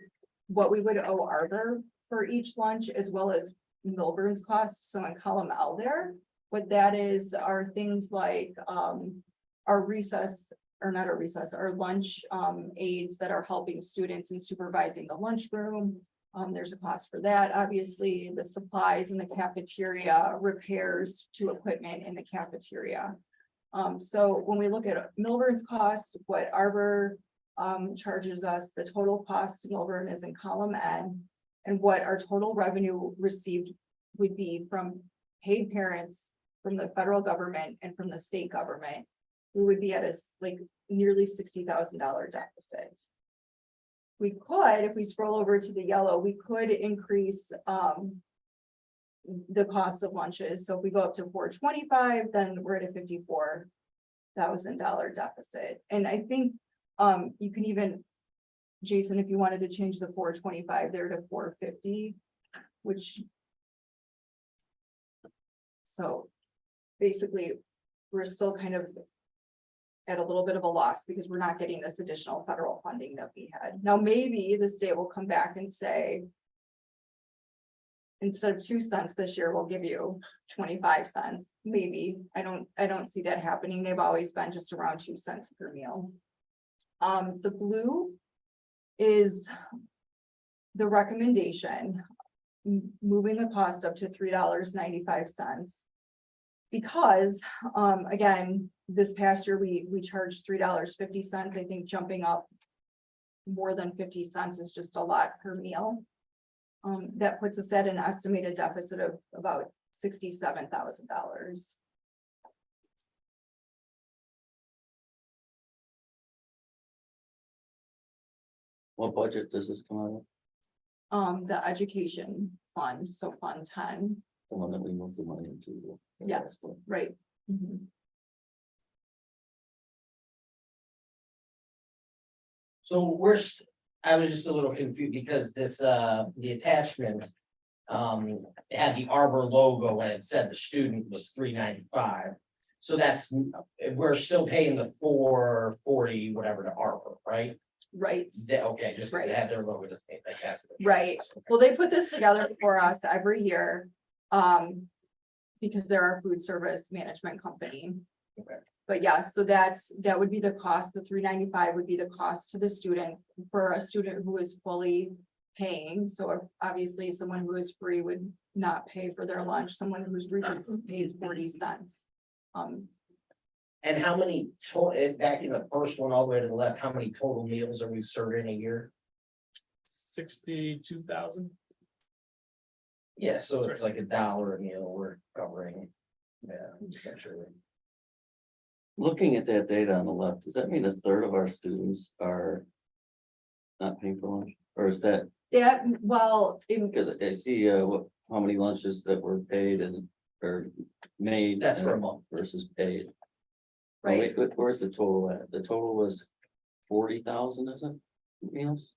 owe Arbor for each lunch, as well as Millburn's costs. So in column L there, what that is are things like our recess, or not our recess, our lunch aides that are helping students in supervising the lunchroom. There's a cost for that, obviously, the supplies in the cafeteria, repairs to equipment in the cafeteria. So when we look at Millburn's cost, what Arbor charges us, the total cost to Millburn is in column N, and what our total revenue received would be from paid parents, from the federal government, and from the state government. We would be at a nearly $60,000 deficit. We could, if we scroll over to the yellow, we could increase the cost of lunches. So if we go up to $4.25, then we're at a $54,000 deficit. And I think you can even, Jason, if you wanted to change the $4.25 there to $4.50, which, so basically we're still kind of at a little bit of a loss because we're not getting this additional federal funding that we had. Now, maybe the state will come back and say, instead of 2 cents this year, we'll give you 25 cents. Maybe. I don't see that happening. They've always been just around 2 cents per meal. The blue is the recommendation, moving the cost up to $3.95. Because, again, this past year, we charged $3.50. I think jumping up more than 50 cents is just a lot per meal. That puts us at an estimated deficit of about $67,000. What budget does this come out of? The education fund, so Fund 10. The one that we moved the money into. Yes, right. Mhm. So I was just a little confused because this, the attachment. Had the Arbor logo and it said the student was $3.95. So we're still paying the $4.40, whatever to Arbor, right? Right. Okay, just because they have their logo, just like that. Right. Well, they put this together for us every year. Because they're our food service management company. Okay. But yes, so that would be the cost. The $3.95 would be the cost to the student for a student who is fully paying. So obviously someone who is free would not pay for their lunch. Someone who's reduced pays 40 cents. And how many back in the first one, all the way to the left, how many total meals are we serving a year? 62,000. Yeah, so it's like $1 a meal we're covering. Yeah, essentially. Looking at that data on the left, does that mean a third of our students are not paying for lunch? Or is that, Well, because I see how many lunches that were paid and or made. That's for a month. Versus paid. Oh, right, wait, where's the total at? The total was 40,000, is it? Meals?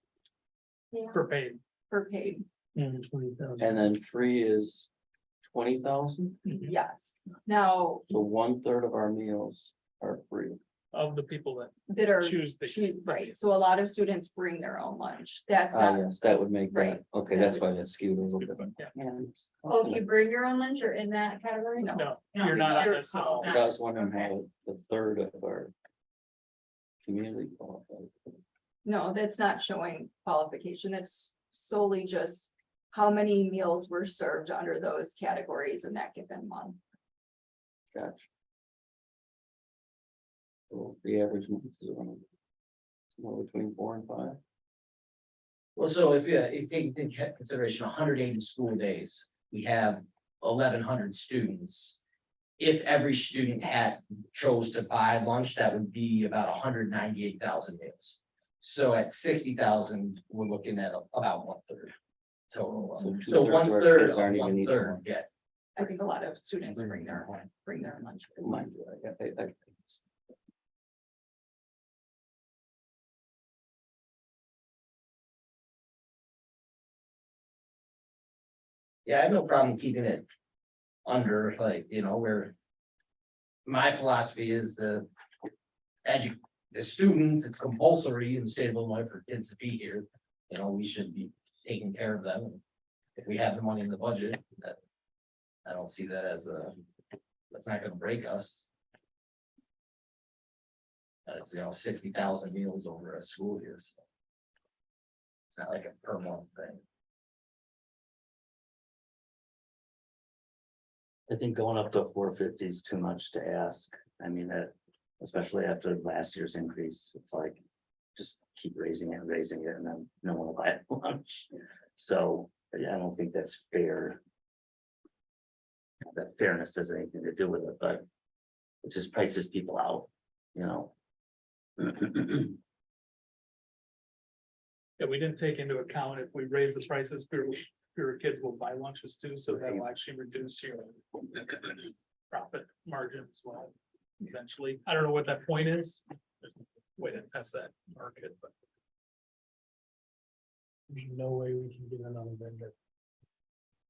Per paid. for paid. And 20,000. And then free is 20,000, Yes. Now, so 1/3 of our meals are free. Of the people that that are, choose to. right, so a lot of students bring their own lunch. That's Ah, not, yes, that would make that, Right. okay, that's why that's skewed a little bit. Yeah. oh, if you bring your own lunch, you're in that category? No. No, you're not on this at all. Cause I was wondering how the third of our community qualified. No, that's not showing qualification. It's solely just how many meals were served under those categories in that given month. Gotcha. So the average month is around somewhere between 4 and 5. Well, so if you take into consideration 180 school days, we have 1,100 students. If every student had chose to buy lunch, that would be about 198,000 meals. So at 60,000, we're looking at about 1/3 total. So So 2/3 of our 1/3 kids of aren't even eating 1/3 lunch. get. I think a lot of students bring their lunch. Mind you, I- Yeah, I have no problem keeping it under, like, where. My philosophy is the students, it's compulsory in the state of Illinois for kids to be here. We should be taking care of them. If we have the money in the budget, that. I don't see that as that's not gonna break us. That's, 60,000 meals over a school year, so. It's not like a per month thing. I think going up to 450 is too much to ask. I mean, that, especially after last year's increase, it's like. Just keep raising it, and then no one will buy lunch. So, yeah, I don't think that's fair. That fairness has anything to do with it, but it just prices people out, Yeah, we didn't take into account if we raise the prices, fewer kids will buy lunches too, so that will actually reduce your profit margin as well. Eventually, I don't know what that point is. There's no way to test that market, but There's no way we can get another vendor.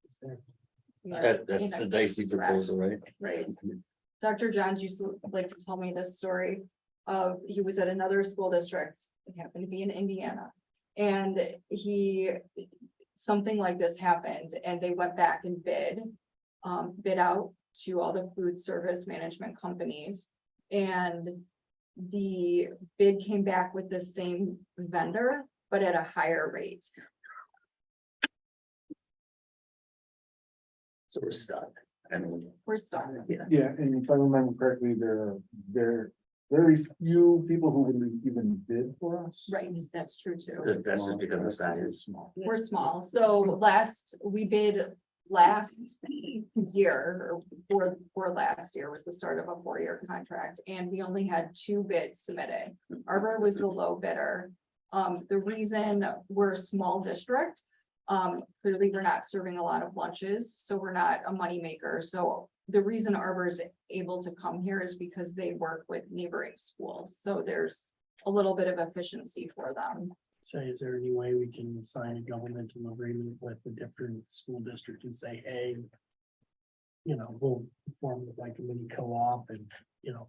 Is there? That's the dicey proposal, right? Right. Dr. Johns used to like to tell me this story of, he was at another school district, it happened to be in Indiana. And something like this happened and they went back and bid out to all the food service management companies. And the bid came back with the same vendor, but at a higher rate. so we're stuck. I mean, We're stuck. Yeah, and if I remember correctly, there are very few people who would even bid for us. Right, that's true too. that's just because of size. Small. We're small, so we bid last year, or for last year was the start of a 4-year contract, and we only had 2 bids submitted. Arbor was the low bidder. The reason we're a small district, clearly we're not serving a lot of lunches, so we're not a moneymaker. So the reason Arbor is able to come here is because they work with neighboring schools, so there's a little bit of efficiency for them. So is there any way we can sign a governmental agreement with a different school district and say, hey, we'll form like a mini co-op and,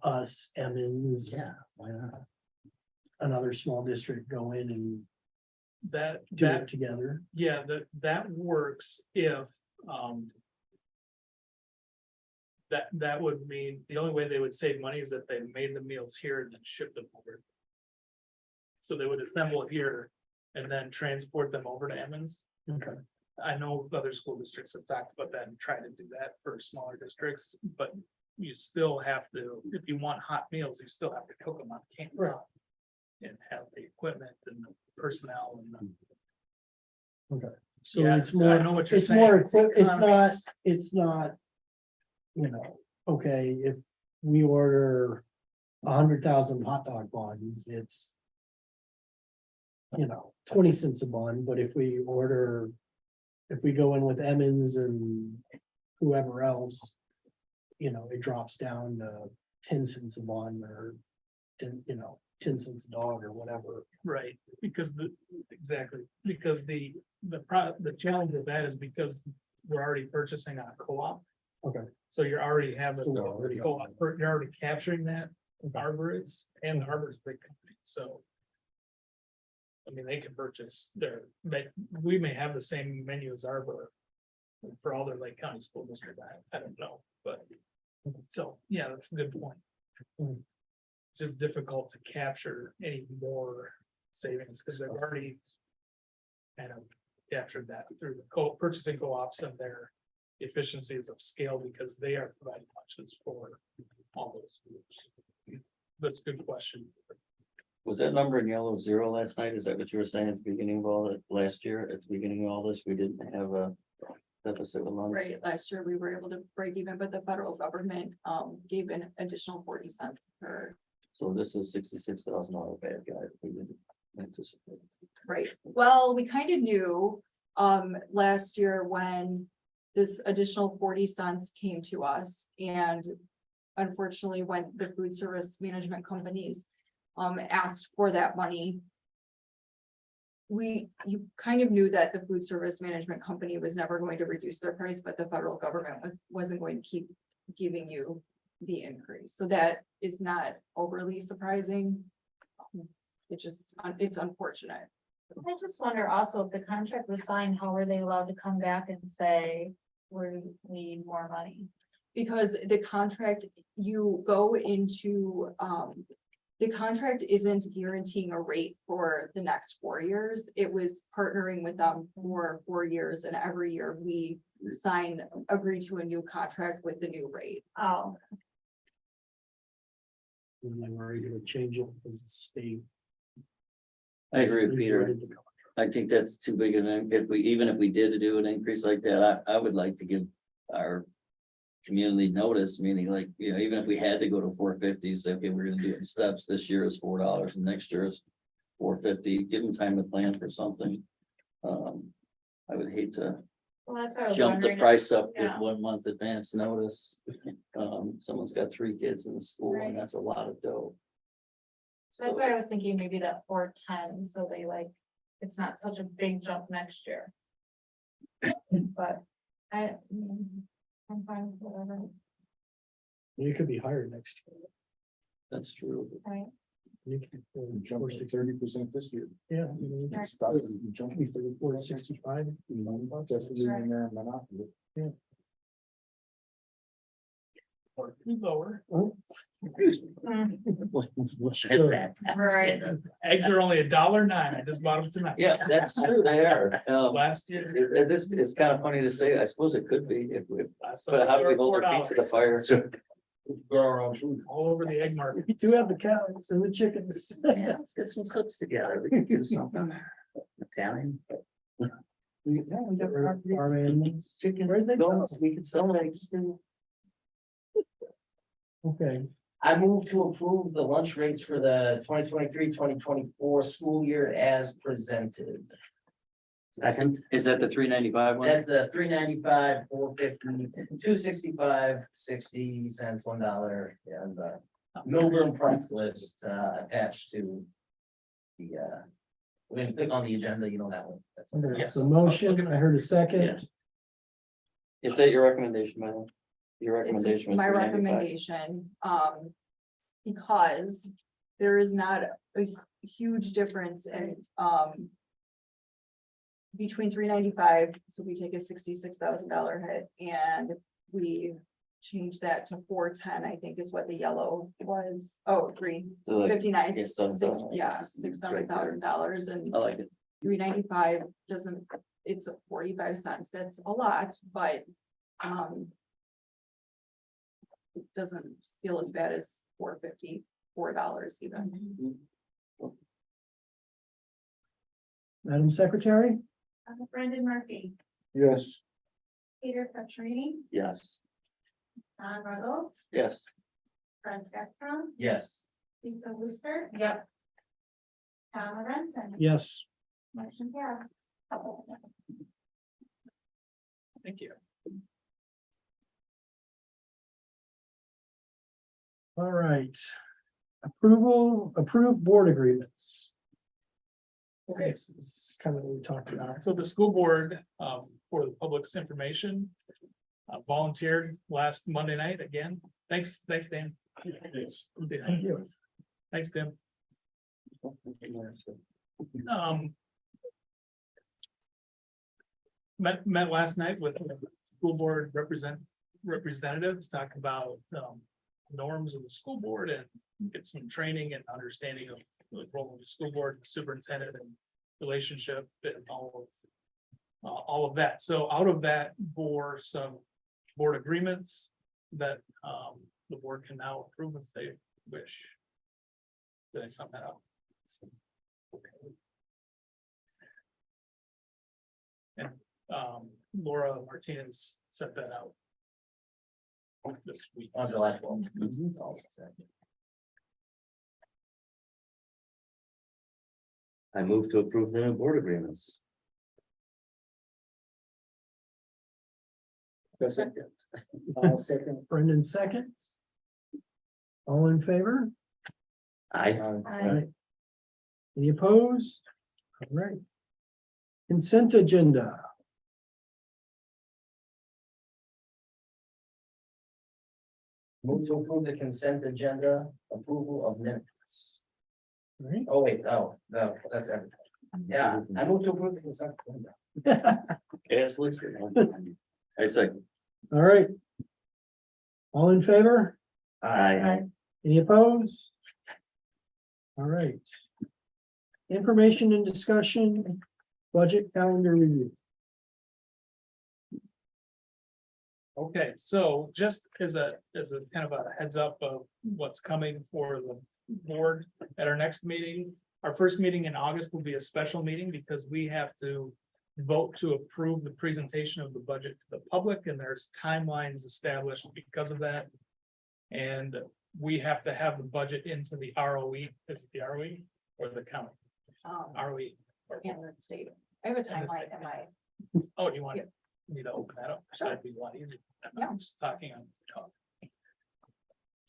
us, Emmons, Yeah, why not? another small district go in and that, do it together? yeah, that works if, that would mean, the only way they would save money is if they made the meals here and then shipped them over. So they would assemble it here and then transport them over to Emmons. Okay. I know other school districts have talked about that and tried to do that for smaller districts, but you still have to, if you want hot meals, you still have to cook them on camera. Right. And have the equipment and the personnel and. So Yeah, it's I more, know what you're it's more, saying. it's not, okay, if we order 100,000 hot dog buns, it's 20 cents a bun, but if we go in with Emmons and whoever else, it drops down to 10 cents a bun or 10 cents a dog or whatever. Right, because the challenge of that is because we're already purchasing on a co-op. Okay. So you're already having, So we're already- you're already capturing that, Arbor is, and Arbor's a big company, so. I mean, they can purchase their, we may have the same menu as Arbor. For all their Lake County School District, I don't know, but. So, yeah, that's a good point. It's just difficult to capture any more savings, because they've already. Kind of captured that through the purchasing co-ops and their efficiencies of scale, because they are providing lunches for all those groups. That's a good question. Was that number in yellow 0 last night? Is that what you were saying at the beginning of all that last year? At the beginning of all this, we didn't have a deficit of money. Right, last year we were able to break even, but the federal government gave an additional 40 cents per. So this is $66,000 bad guy. We didn't anticipate. Right, well, we kind of knew last year when this additional 40 cents came to us, and unfortunately, when the food service management companies asked for that money. You kind of knew that the food service management company was never going to reduce their price, but the federal government wasn't going to keep giving you the increase, so that is not overly surprising. It's unfortunate. I just wonder also, if the contract was signed, how are they allowed to come back and say, we need more money? Because the contract, you go into, the contract isn't guaranteeing a rate for the next 4 years. It was partnering with them for 4 years, and every year we agree to a new contract with the new rate. Oh, And then we're able to change it as a state. I agree with Peter. I think that's too big of an, even if we did do an increase like that, I would like to give our community notice, meaning like, you know, even if we had to go to 450, say, okay, we're gonna do it in steps. This year is $4 and next year is 450, give them time to plan for something. I would hate to well, that's what I was jump the wondering. price up with Yeah. 1 month advance notice. Someone's got 3 kids in the school Right. and that's a lot of dough. That's why I was thinking maybe that 410, so they like, it's not such a big jump next year. But I'm fine with whatever, You could be higher next year. That's true. right? You could, Jump to 30% this year. yeah, you know, Stop it, you jump to 465. Definitely in there, monopoly. Or lower. Right. Eggs are only $1.09. I just bought them tonight. Yeah, that's true, they are. Last year. This is kind of funny to say. I suppose it could be last but how do we summer, hold our feet to the $4 fire? Grow our own food. All over the egg market. We do have the cows and the chickens. Yeah, let's get some cooks together. We can do something Italian. We got farm animals. Chicken, Where'd they go? we can sell eggs too. Okay, I move to approve the lunch rates for the 2023-2024 school year as presented. Second, Is that the 395 one? That's the $3.95, $4.50, $2.65, 60 cents, $1, and the Millburn price list attached to the when you click on the agenda, you know that one. That's okay, Yes. so motion, I heard a second. Yes. Is that your recommendation, Madam? Your It's recommendation? was my 395. recommendation, because there is not a huge difference in, between 395, so we take a $66,000 hit, and if we change that to 410, I think is what the yellow was. Oh, green, So like, 59, yeah, $7,000. yeah, It's right there. $600,000, and I like it. 395 doesn't, it's 45 cents, that's a lot, but, it doesn't feel as bad as $4.54 even. Madam Secretary? Brendan Murphy, Yes. Peter Petrini, yes. Don Ruggles, Yes. Fred Steckstrom, Yes. Lisa Wooster. Yep. Tom Lorenzen. Yes. Motion passed. Thank you. All right. Approved board agreements. Okay. This is kind of what we talked about. So the school board for the public's information. Volunteered last Monday night again. Thanks, Dan. Thank you. Thanks, Tim. Met last night with school board representatives, talk about norms of the school board and get some training and understanding of the role of the school board, superintendent and relationship and all of that. So out of that for some board agreements that the board can now approve if they wish. Did I sum that up? Okay. And Laura Martinez set that out this week. On July 12th. I move to approve the new board agreements. I'll second. Brendan seconds. All in favor? I, Any opposed? All right. Consent agenda. Move to approve the consent agenda, approval of minutes. All right. Oh, wait, no, that's everything. Yeah, I move to approve the consent agenda. as listed. I second. All right. All in favor? I, Any opposed? All right. Information and discussion, budget calendar review. Okay, so just as a kind of a heads up of what's coming for the board at our next meeting. Our first meeting in August will be a special meeting because we have to vote to approve the presentation of the budget to the public, and there's timelines established because of that. And we have to have the budget into the ROE, is it the ROE or the county? ROE. And the state. I have a timeline in my, Oh, do you want Yeah. me to open that up? Sure. That'd be a lot easier. Yeah. I'm just talking on.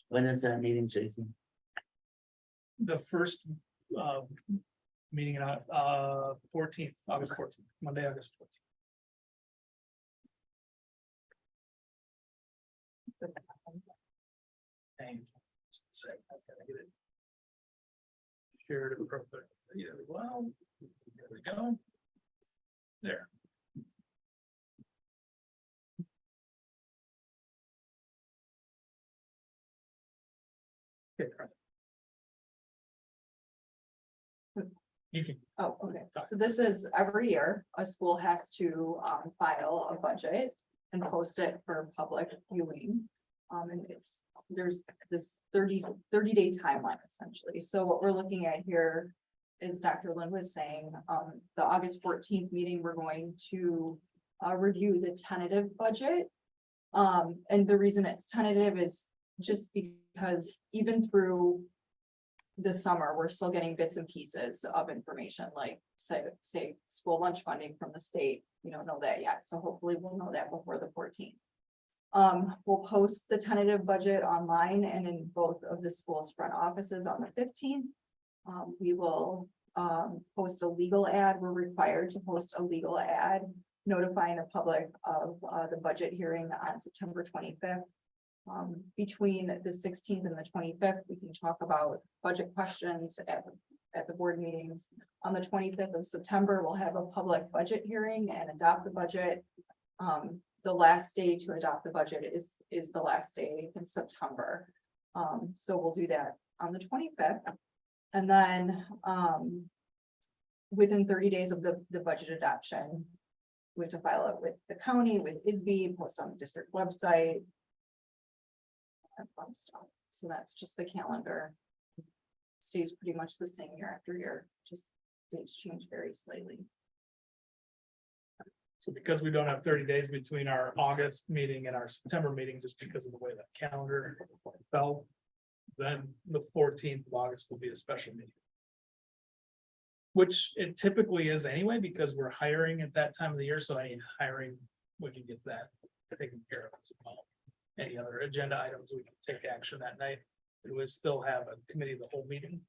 when is that meeting, Jason? The first meeting in 14th, August 14th, Monday, August 14th. Hang on just a sec, I gotta get it shared appropriately. Yeah, well, there we go. There. Okay, correct. You can, oh, okay, so this is every year, a school has to file a budget and post it for public viewing. And there's this 30 day timeline essentially. So what we're looking at here is Dr. Lynn was saying, the August 14th meeting, we're going to review the tentative budget. And the reason it's tentative is just because even through the summer, we're still getting bits and pieces of information, like say school lunch funding from the state. We don't know that yet, so hopefully we'll know that before the 14th. We'll post the tentative budget online and in both of the school's front offices on the 15th. We will post a legal ad. We're required to post a legal ad notifying the public of the budget hearing on September 25th. Between the 16th and the 25th, we can talk about budget questions at the board meetings. On the 25th of September, we'll have a public budget hearing and adopt the budget. The last day to adopt the budget is the last day in September. So we'll do that on the 25th. And then within 30 days of the budget adoption, we have to file it with the county, with ISB, post on the district website. That fun stuff. So that's just the calendar. Stays pretty much the same year after year, just dates change very slightly. so because we don't have 30 days between our August meeting and our September meeting, just because of the way that calendar fell, then the 14th of August will be a special meeting. Which it typically is anyway, because we're hiring at that time of the year, so any hiring, we can get that taken care of as well. Any other agenda items, we can take action that night. We would still have a committee of the whole meeting.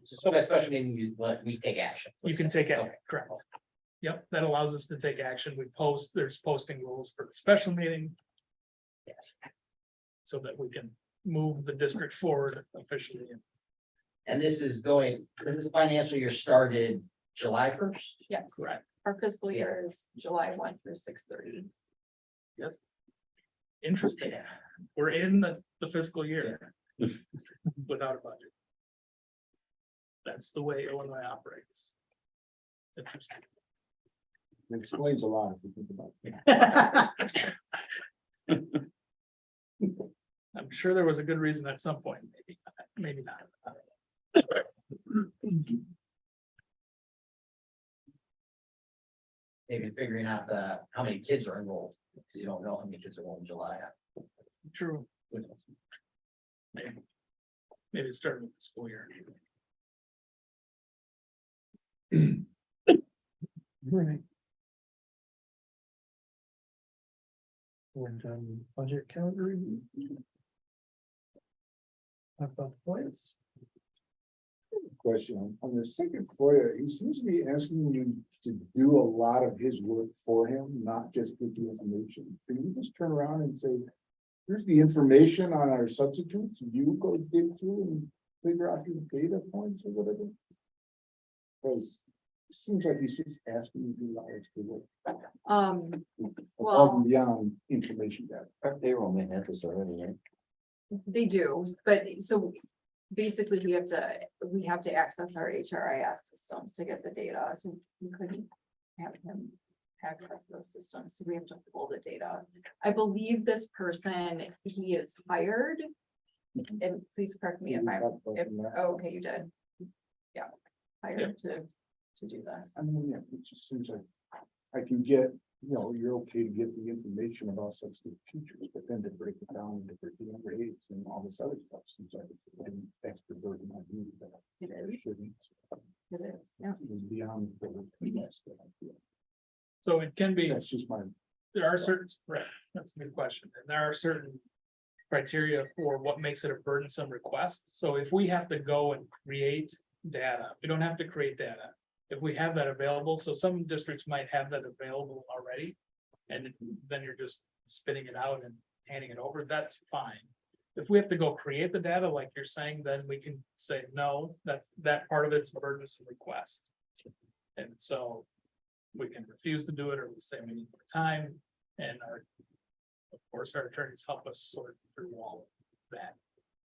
So by special meeting, we take action. You can take it, Okay. correct. Yep, that allows us to take action. There's posting rules for the special meeting. So that we can move the district forward officially. And this financial year started July 1st. Yes, Correct. our fiscal year is July 1 through 6/30. Yes. Interesting. We're in the fiscal year. Without a budget. That's the way Illinois operates. Interesting. It explains a lot if you think about it. I'm sure there was a good reason at some point, maybe not. Maybe figuring out how many kids are enrolled, because you don't know how many kids are enrolled in July. True. Maybe it started with the school year. Right. We're done budget calendar review. Talk about the points. Question on the second FOIA, he seems to be asking you to do a lot of his work for him, not just get the information. Can you just turn around and say, here's the information on our substitutes, you go dig through and figure out your data points or whatever? Because it seems like he's just asking you to do hours to work above Well, and beyond information data. Our payroll may have this already, right? they do, but so basically we have to access our HRIS systems to get the data, so we couldn't have him access those systems, so we have to pull the data. I believe this person, he is hired. And please correct me if okay, you did. Yeah, hired to do this. I mean, yeah, it just seems like I can get, you're okay to get the information about substitute teachers, but then to break it down into grades and all this other stuff seems like it's an extra burden on you that It is, shouldn't. it is, yeah. Is beyond the best that I feel. So it can be, That's just my. there are certain, right, that's a good question, and there are certain criteria for what makes it a burdensome request. So if we have to go and create data, we don't have to create data. If we have that available, so some districts might have that available already. And then you're just spitting it out and handing it over, that's fine. If we have to go create the data, like you're saying, then we can say, no, that part of it's a burdensome request. And so we can refuse to do it, or we say we need more time, and of course, our attorneys help us sort through all of that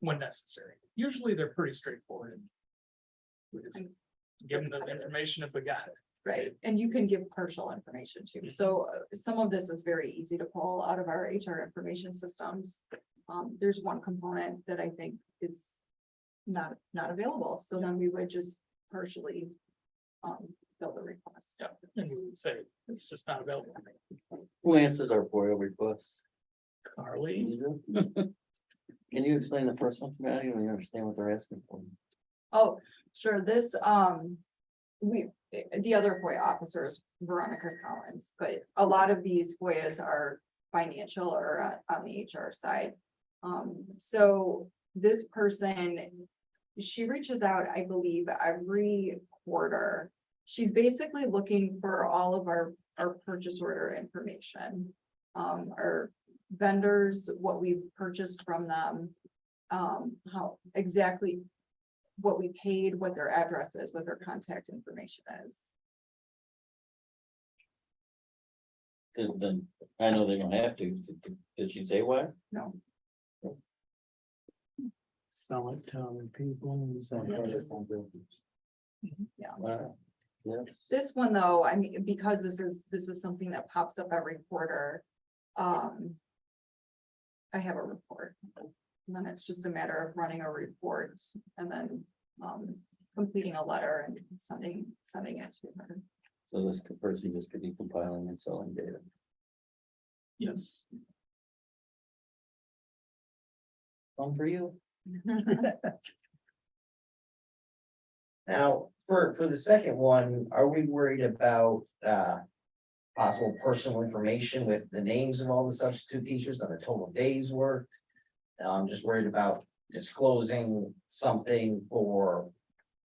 when necessary. Usually they're pretty straightforward. We just give them the information if we got it. Right, and you can give partial information too, so some of this is very easy to pull out of our HR information systems. There's one component that I think is not available, so then we would just partially fill the request. And we would say, it's just not available. Who answers our FOIA requests? Carly, Can you explain the first one to me? I don't even understand what they're asking for. Oh, sure, this, the other FOIA officer is Veronica Collins, but a lot of these FOIAs are financial or on the HR side. So this person, she reaches out, I believe, every quarter. She's basically looking for all of our purchase order information. Our vendors, what we've purchased from them, how exactly what we paid, what their address is, what their contact information is. Then I know they don't have to. Did she say why? No, Sell it to other people and sell Yes. this one though, I mean, because this is something that pops up every quarter. I have a report. And then it's just a matter of running a report and then completing a letter and sending it to her. So this person just could be compiling and selling data. yes, Fun for you. Now, for the second one, are we worried about possible personal information with the names of all the substitute teachers and the total days worked? I'm just worried about disclosing something for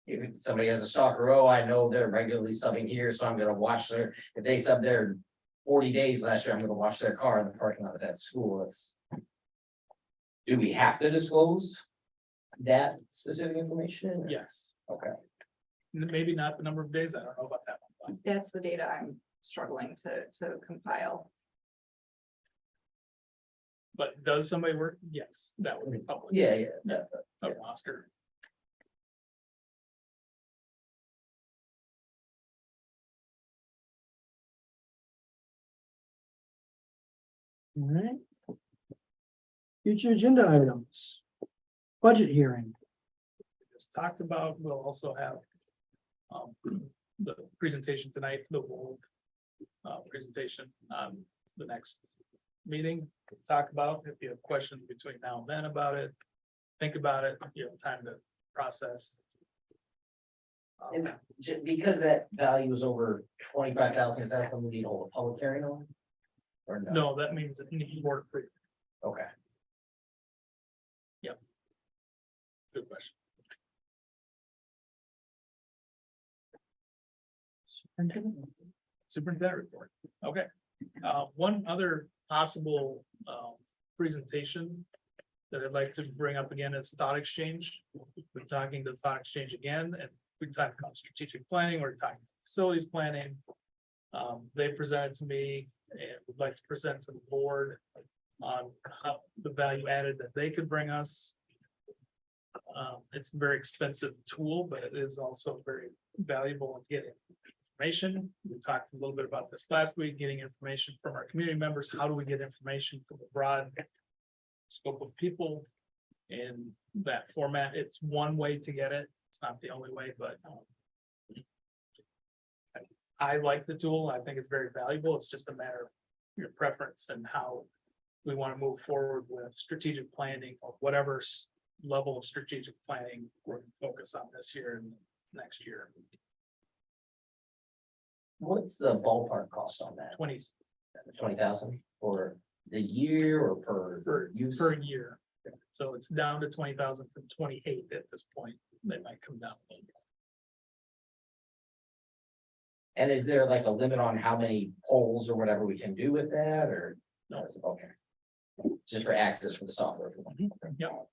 if somebody has a stalker, oh, I know they're regularly subbing here, so I'm gonna watch if they sub there 40 days last year, I'm gonna watch their car in the parking lot of that school, do we have to disclose that specific information? Yes, Okay, maybe not the number of days, I don't know about that one. That's the data I'm struggling to compile. But does somebody work? Yes, that would be public. yeah, A roster. All right. Future agenda items. Budget hearing. Just talked about, we'll also have the presentation tonight, the whole presentation on the next meeting. Talk about if you have questions between now and then about it, think about it, you have time to process. And because that value is over 25,000, is that something we need to hold a public hearing on? Or no? No, that means it needs board approval. Okay. Good question. Superintendent report, okay. One other possible presentation that I'd like to bring up again is thought exchange. We're talking to thought exchange again, and we talked about strategic planning, we're talking facilities planning. They presented to me and would like to present to the board on how the value added that they could bring us. It's a very expensive tool, but it is also very valuable in getting information. We talked a little bit about this last week, getting information from our community members. How do we get information from a broad scope of people in that format? It's one way to get it. It's not the only way, but I like the tool. I think it's very valuable. It's just a matter of your preference and how we want to move forward with strategic planning or whatever level of strategic planning we're going to focus on this year and next year. What's the ballpark cost on that? 20,000 for the year or per use? Per year. So it's down to 20,000 from 28 at this point. They might come down a little bit. And is there like a limit on how many polls or whatever we can do with that, or? No. It's okay. Just for access for the software. Yep.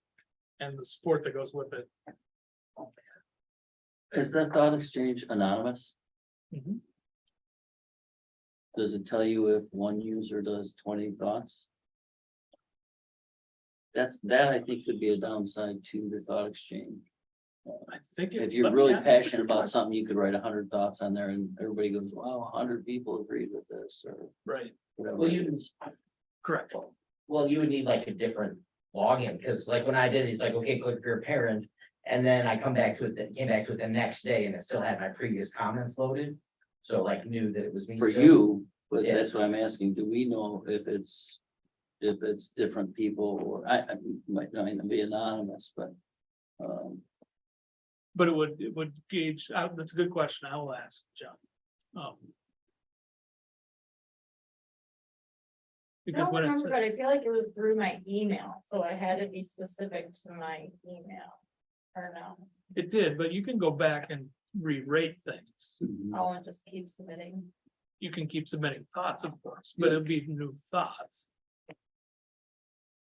And the support that goes with it. Is that thought exchange anonymous? Mhm. Does it tell you if one user does 20 thoughts? That I think could be a downside to the thought exchange. I think. If you're really passionate about something, you could write 100 thoughts on there and everybody goes, wow, 100 people agreed with this or Right, whatever. Well, it is. correct. Well, you would need like a different login, because like when I did, it's like, okay, click for your parent. And then I came back to it the next day and it still had my previous comments loaded. So like knew that it was me. For still. you, but Yeah. that's what I'm asking. Do we know if it's different people or I might not even be anonymous, but. But it would gauge, that's a good question. I will ask John. I Because don't when it's, remember, but I feel like it was through my email, so I had to be specific to my email. Or no, it did, but you can go back and re-rate things. I'll just keep submitting. You can keep submitting thoughts, of course, but it'll be new thoughts.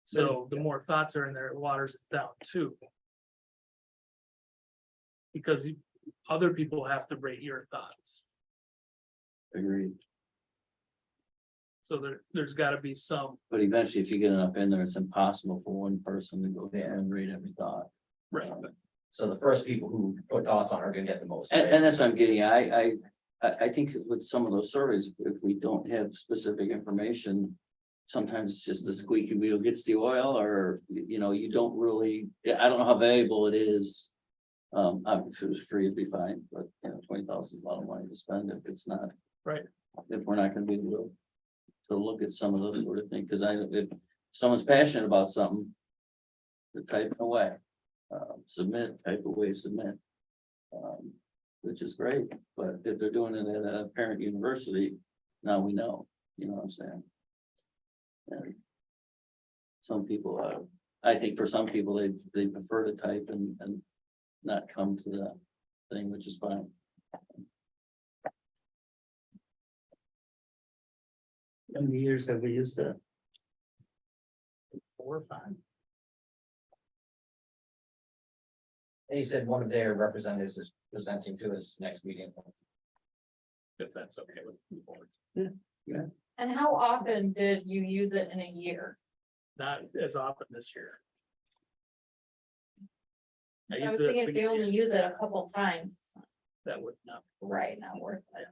So the more thoughts are in there, it waters it down too. Because other people have to rate your thoughts. Agreed. So there's gotta be some, But eventually, if you get enough in there, it's impossible for one person to go there and read every thought. right, So the first people who put thoughts on are gonna get the most. And that's what I'm getting at. I think with some of those surveys, if we don't have specific information. Sometimes it's just the squeaky wheel gets the oil, or, you don't really, I don't know how valuable it is. If it was free, it'd be fine, but 20,000 is a lot of money to spend if it's not. Right. If we're not gonna be able to look at some of those sort of things, because if someone's passionate about something. They're typing away, submit, type away, submit. Which is great, but if they're doing it at a parent university, now we know, you know what I'm saying? And some people, I think for some people, they prefer to type and not come to thing, which is fine. How many years have we used it? 4 or 5. And he said one of their representatives is presenting to his next meeting. If that's okay with the board. And how often did you use it in a year? Not as often this year. I used was it thinking if you only use it a couple times, it's not That would not, right, not worth it.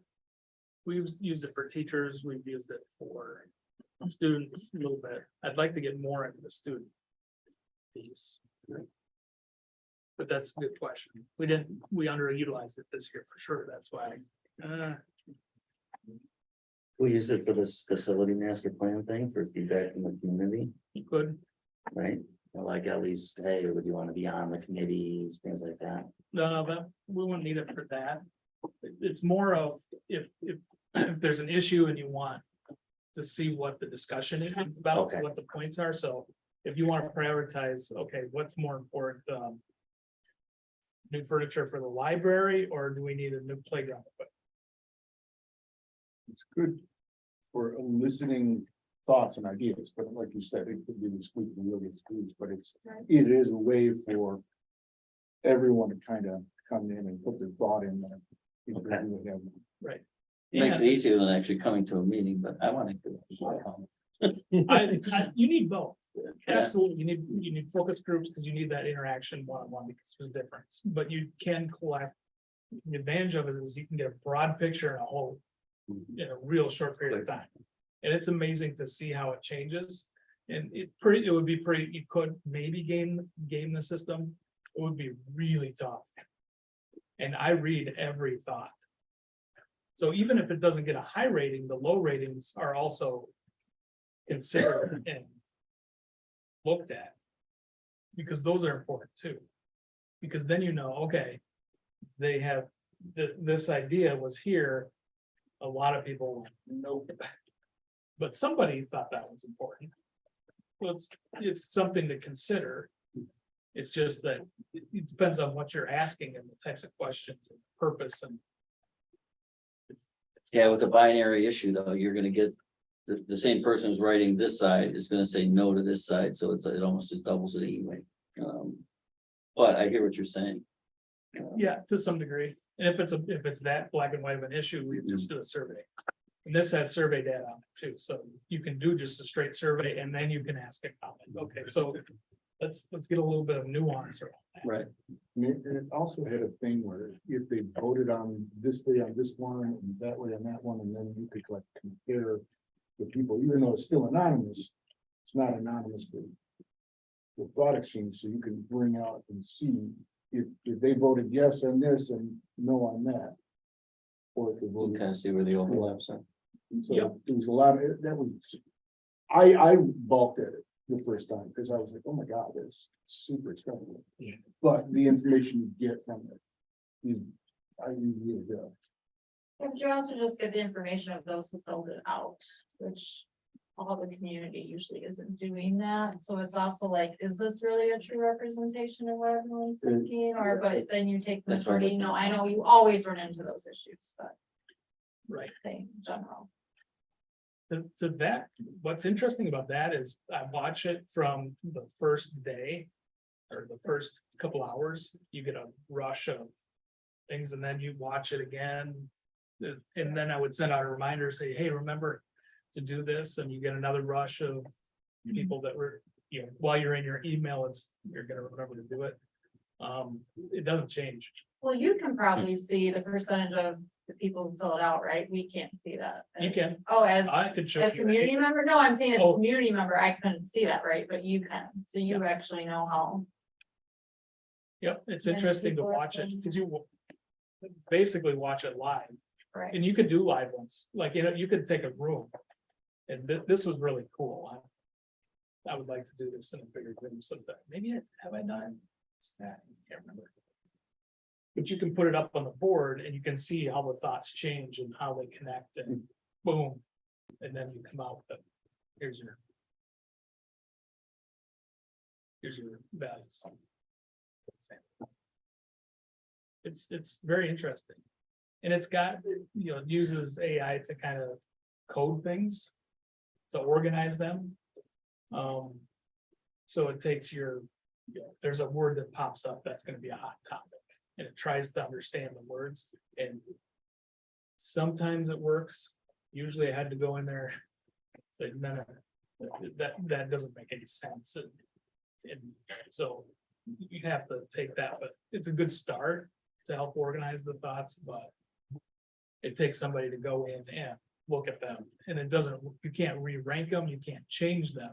we've used it for teachers, we've used it for students a little bit. I'd like to get more into the student piece. But that's a good question. We underutilized it this year for sure. That's why. We used it for this facility master plan thing for feedback from the community, You could, right? Or like at least, hey, would you want to be on the committees, things like that? no, that, we wouldn't need it for that. It's more of if there's an issue and you want to see what the discussion is about, Okay. what the points are. So if you want to prioritize, okay, what's more important? New furniture for the library, or do we need a new playground? It's good for eliciting thoughts and ideas, but like you said, it could be the squeak, the wheel gets squeezed, but Right. it is a way for everyone to kind of come in and put their thought in there. Okay. Right. Makes it Yeah, easier than actually coming to a meeting, but I want to do it. you need both. Yeah. Absolutely. You need focus groups because you need that interaction one-on-one because there's a difference, but you can collect. The advantage of it is you can get a broad picture in a whole, in a real short period of time. And it's amazing to see how it changes. And it would be pretty, you could maybe game the system. It would be really tough. And I read every thought. So even if it doesn't get a high rating, the low ratings are also considered and looked at. Because those are important too. Because then you know, okay, they have, this idea was here. A lot of people, went, nope. But somebody thought that was important. Well, it's something to consider. It's just that it depends on what you're asking and the types of questions and purpose and. Yeah, with the binary issue though, you're gonna get the same person who's writing this side is gonna say no to this side, so it almost just doubles it anyway. But I hear what you're saying. Yeah, to some degree. And if it's that black and white of an issue, we just do a survey. And this has survey data on it too, so you can do just a straight survey and then you can ask a comment. Okay, so let's get a little bit of nuance around that. Right. And it also had a thing where if they voted on this way on this one and that way on that one, and then you could like compare the people, even though it's still anonymous, it's not anonymous for the thought exchange, so you can bring out and see if they voted yes on this and no on that. Or if they You voted. kind of see where the overlaps are. So Yep. there was a lot of, that was, I balked at it the first time, because I was like, oh my God, that's super expensive. But the information you get from it, I really do. But you also just get the information of those who filled it out, which all the community usually isn't doing that. So it's also like, is this really a true representation of what everyone's thinking? Or, but then you take the That's right. majority, no, I know you always run into those issues, but Right. say in general. To that, what's interesting about that is I watch it from the first day. Or the first couple hours, you get a rush of things and then you watch it again. And then I would send out a reminder, say, hey, remember to do this, and you get another rush of people that were, while you're in your email, you're gonna remember to do it. It doesn't change. Well, you can probably see the percentage of the people who fill it out, right? We can't see that. You as- can. Oh, I could show as you. community member? No, I'm saying as a Oh. community member, I couldn't see that, right? But you can, so you actually know how. Yep, it's Many interesting to people are watch it filling. because you basically watch it live. Right. And you could do live ones, like, you could take a room. And this was really cool. I would like to do this in a bigger room sometime. Maybe have I done that? I can't remember. But you can put it up on the board and you can see how the thoughts change and how they connect and boom. And then you come out with, here's your values. It's very interesting. And it's got, you know, it uses AI to kind of code things. To organize them. So it takes your, you know, there's a word that pops up that's gonna be a hot topic. And it tries to understand the words and. Sometimes it works. Usually I had to go in there. Say, no, that doesn't make any sense. And so you have to take that, but it's a good start to help organize the thoughts, but. It takes somebody to go in and look at them, and it doesn't, you can't re-rank them, you can't change them.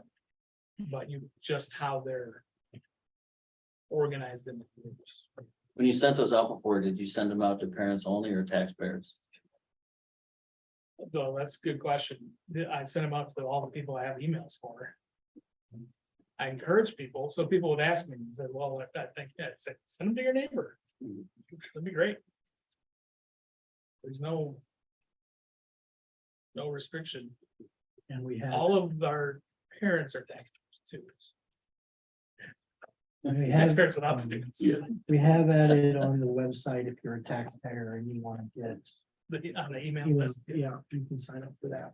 But you, just how they're. Organized in the groups. When you sent those out before, did you send them out to parents only or taxpayers? Though that's a good question. I sent them out to all the people I have emails for. I encourage people, so people would ask me and say, well, I think that's, send them to your neighbor. That'd be great. There's no restriction. And we have, All of our parents are taxpayers too. we have, Taxpayers without students. we have added on the website, if you're a taxpayer and you want to get. On the email email, list. yeah, you can sign up for that.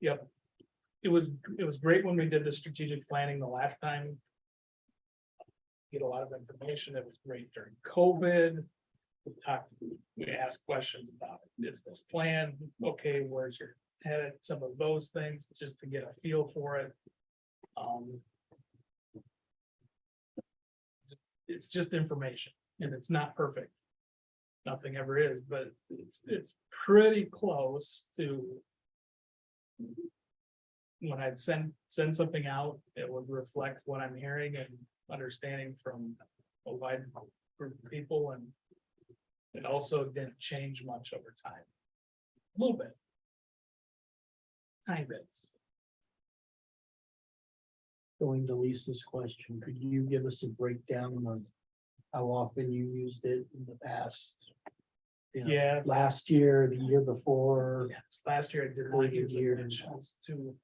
Yep. It was great when we did the strategic planning the last time. Get a lot of information. It was great during COVID. We asked questions about business plan. Okay, where's your head? Some of those things, just to get a feel for it. It's just information and it's not perfect. Nothing ever is, but it's pretty close to. When I'd send something out, it would reflect what I'm hearing and understanding from a wide group of people, and it also didn't change much over time. A little bit. Tiny bits. Going to Lisa's question, could you give us a breakdown of how often you used it in the past? You know, Yeah. last year, the year before, Yes, last year I did not use it, it was too.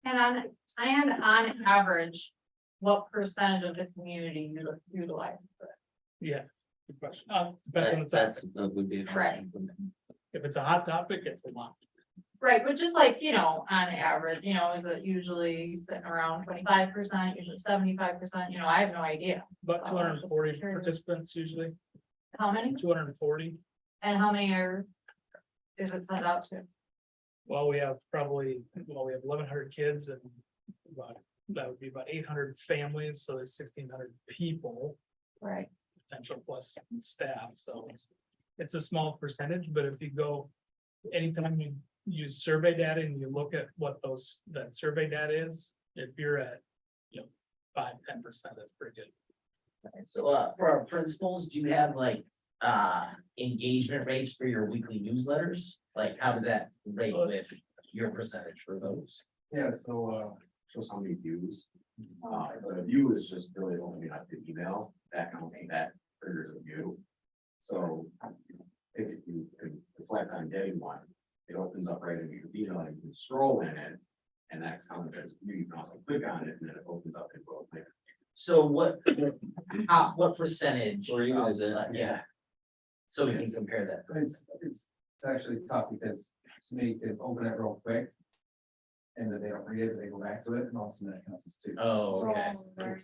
And on average, what percentage of the community utilizes it? Yeah, good question. Depends on the topic. That would be. a Right. question. If it's a hot topic, it's a lot. Right, but just like, you know, on average, you know, is it usually sitting around 25%, usually 75%, you know, I have no idea. About Oh, 240 just curious. participants usually, How many, 240. and how many is it sent out to? Well, we have 1,100 kids and that would be about 800 families, so there's 1,600 people, Right, potential plus staff, so it's a small percentage, but if you go, anytime you use survey data and you look at what that survey data is, if you're at, 5-10%, that's pretty good. So, for our principals, do you have like, engagement rates for your weekly newsletters? Like, how does that rate with your percentage for those? Yeah, so, shows how many views. The view is just really only like the email, that triggers a view. So if you can reflect on getting one, it opens up right in your feed, and you can scroll in it. And that's how it says, you can also click on it and then it opens up in both there. So what percentage? Where are you guys of, at? Yeah. So we can compare that. It's actually tough because somebody can open it real quick. And then they don't read it, they go back to it, and all of a sudden that counts as two. Oh, okay.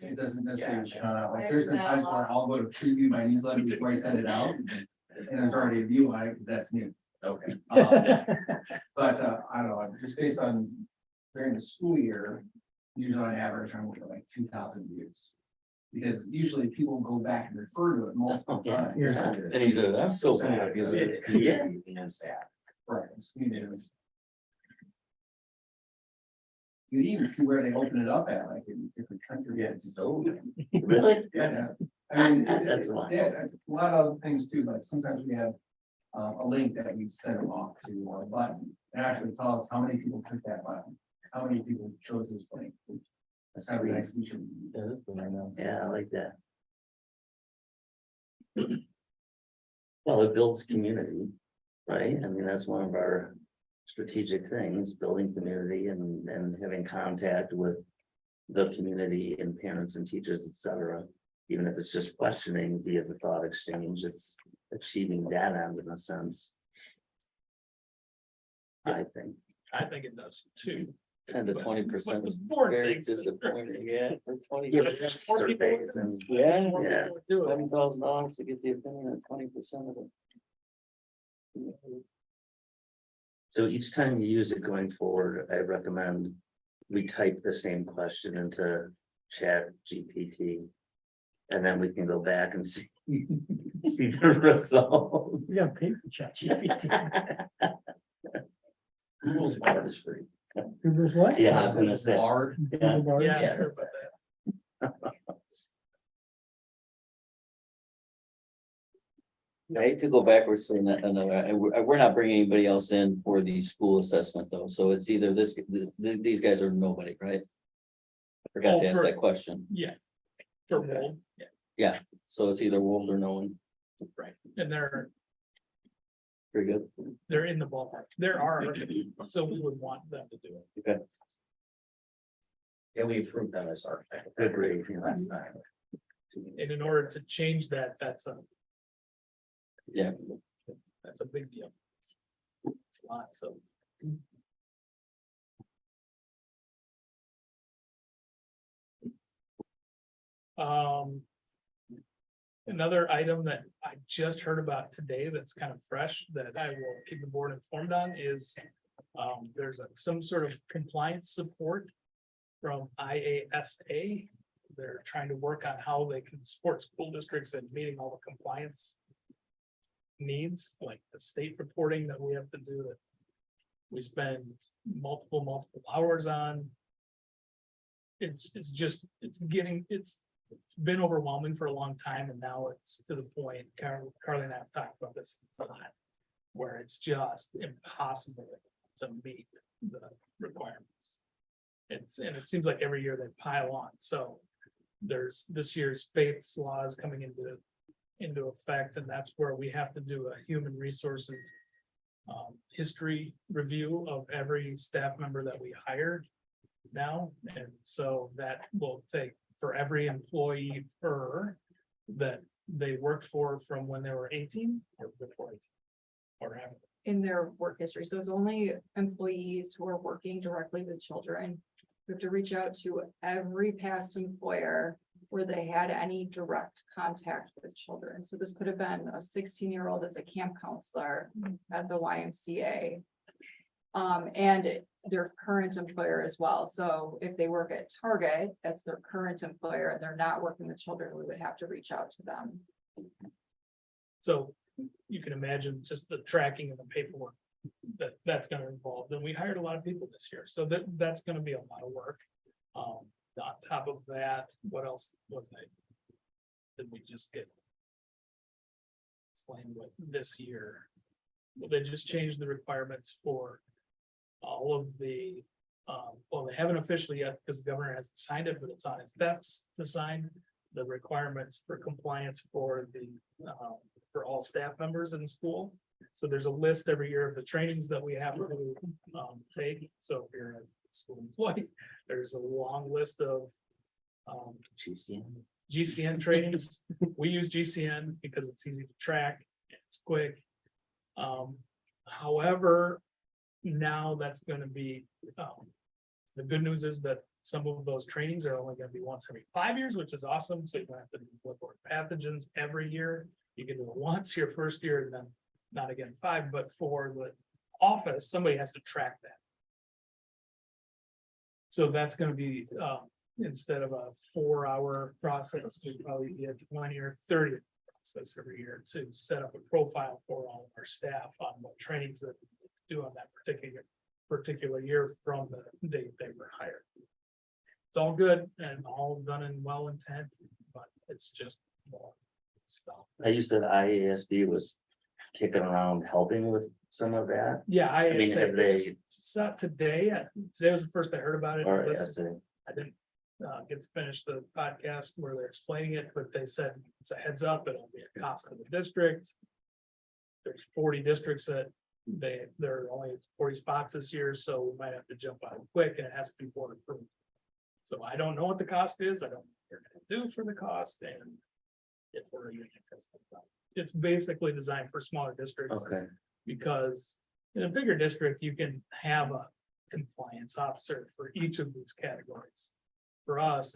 It doesn't necessarily shout out, like, there's been times where I'll go to preview my newsletter before I send it out. And there's already a view on it, because that's new. Okay. But I don't know, just based on during the school year, usually on average, I'm looking at like 2,000 views. Because usually people go back and refer to it multiple times. Yeah. And he said, I'm so popular. Yeah. And staff. Right, it's communities. You even see where they open it up at, like in different countries. Yes. So, Really? Yeah, I mean, That's a lot. yeah, a lot of other things too, like sometimes we have a link that we send them off to or a button. And actually tell us how many people click that button, how many people chose this link. That's kind of a nice feature. Yeah, I like that. Well, it builds community, right? I mean, that's one of our strategic things, building community and having contact with the community and parents and teachers, et cetera. Even if it's just questioning via the thought exchange, it's achieving that end in a sense. I think. I think it does too. 10 to But- 20%. but the board Very thinks- disappointing, yeah. for 20 Yeah, but there's surveys and- Yeah, Yeah. Do it. $11,000 to get the opinion of 20% of it. So each time you use it going forward, I recommend we type the same question into Chat GPT. And then we can go back and see, see the result. We got paper chat GPT. Google's Bard is free. Google's what? Yeah, I was gonna say. Bard. Google Bard? Yeah, I Yeah. heard about that. I hate to go backwards to another, and we're not bringing anybody else in for the school assessment though, so it's either these guys are nobody, right? I forgot to Oh, ask for- that question, Yeah. For mold, yeah, so it's either Wold or no one, right. And very good. they're in the ballpark. There are, so we would want them to do it. Yeah, we approved them as architect. Good rating. last time. And in order to change that, that's Yeah, a big deal. Lots of. Another item that I just heard about today that's kind of fresh that I will keep the board informed on is. There's some sort of compliance support from IASA. They're trying to work on how they can support school districts and meeting all the compliance needs, like the state reporting that we have to do that we spend multiple hours on. It's been overwhelming for a long time, and now it's to the point, Carly and I have talked about this a lot, where it's just impossible to meet the requirements. And it seems like every year they pile on, so there's this year's FAPES laws coming into effect, and that's where we have to do a human resources history review of every staff member that we hire now, and so that will take for every employee that they worked for from when they were 18 or before 18 or after. In their work history, so it's only employees who are working directly with children. We have to reach out to every past employer where they had any direct contact with children. So this could have been a 16-year-old as a camp counselor at the YMCA. And their current employer as well. So if they work at Target, that's their current employer, and they're not working with children, we would have to reach out to them. So you can imagine just the tracking and the paperwork that's gonna involve. And we hired a lot of people this year, so that's gonna be a lot of work. On top of that, what else did we just get slammed with this year? Well, they just changed the requirements for all of the, well, they haven't officially yet because the governor hasn't signed it, but it's on his desk to sign the requirements for compliance for for all staff members in the school. So there's a list every year of the trainings that we have to take. So if you're a school employee, there's a long list of GCN trainings. We use GCN because it's easy to track, it's quick. However, now that's gonna be, the good news is that some of those trainings are only gonna be once every 5 years, which is awesome. So you don't have to do bloodborne pathogens every year. You can do it once your first year and then not again 5, but for the office, somebody has to track that. So that's gonna be, instead of a 4-hour process, it'd probably be a 20 or 30 process every year to set up a profile for all of our staff on what trainings that we do on that particular year from the date they were hired. It's all good and all done in well intent, but it's just more stuff. I used that IASB was kicking around helping with some of that. Yeah, I mean, say, have they- just saw it today was the first I heard about it. Or Listened. I didn't get to finish the podcast where they're explaining it, but they said it's a heads up, it'll be a cost to the district. There's 40 districts that there are only 40 spots this year, so we might have to jump on it quick and it has to be board approved. So I don't know what the cost is. I don't know what we're gonna do for the cost and if we're even interested. It's basically designed for smaller districts. Okay, Because in a bigger district, you can have a compliance officer for each of these categories. For us,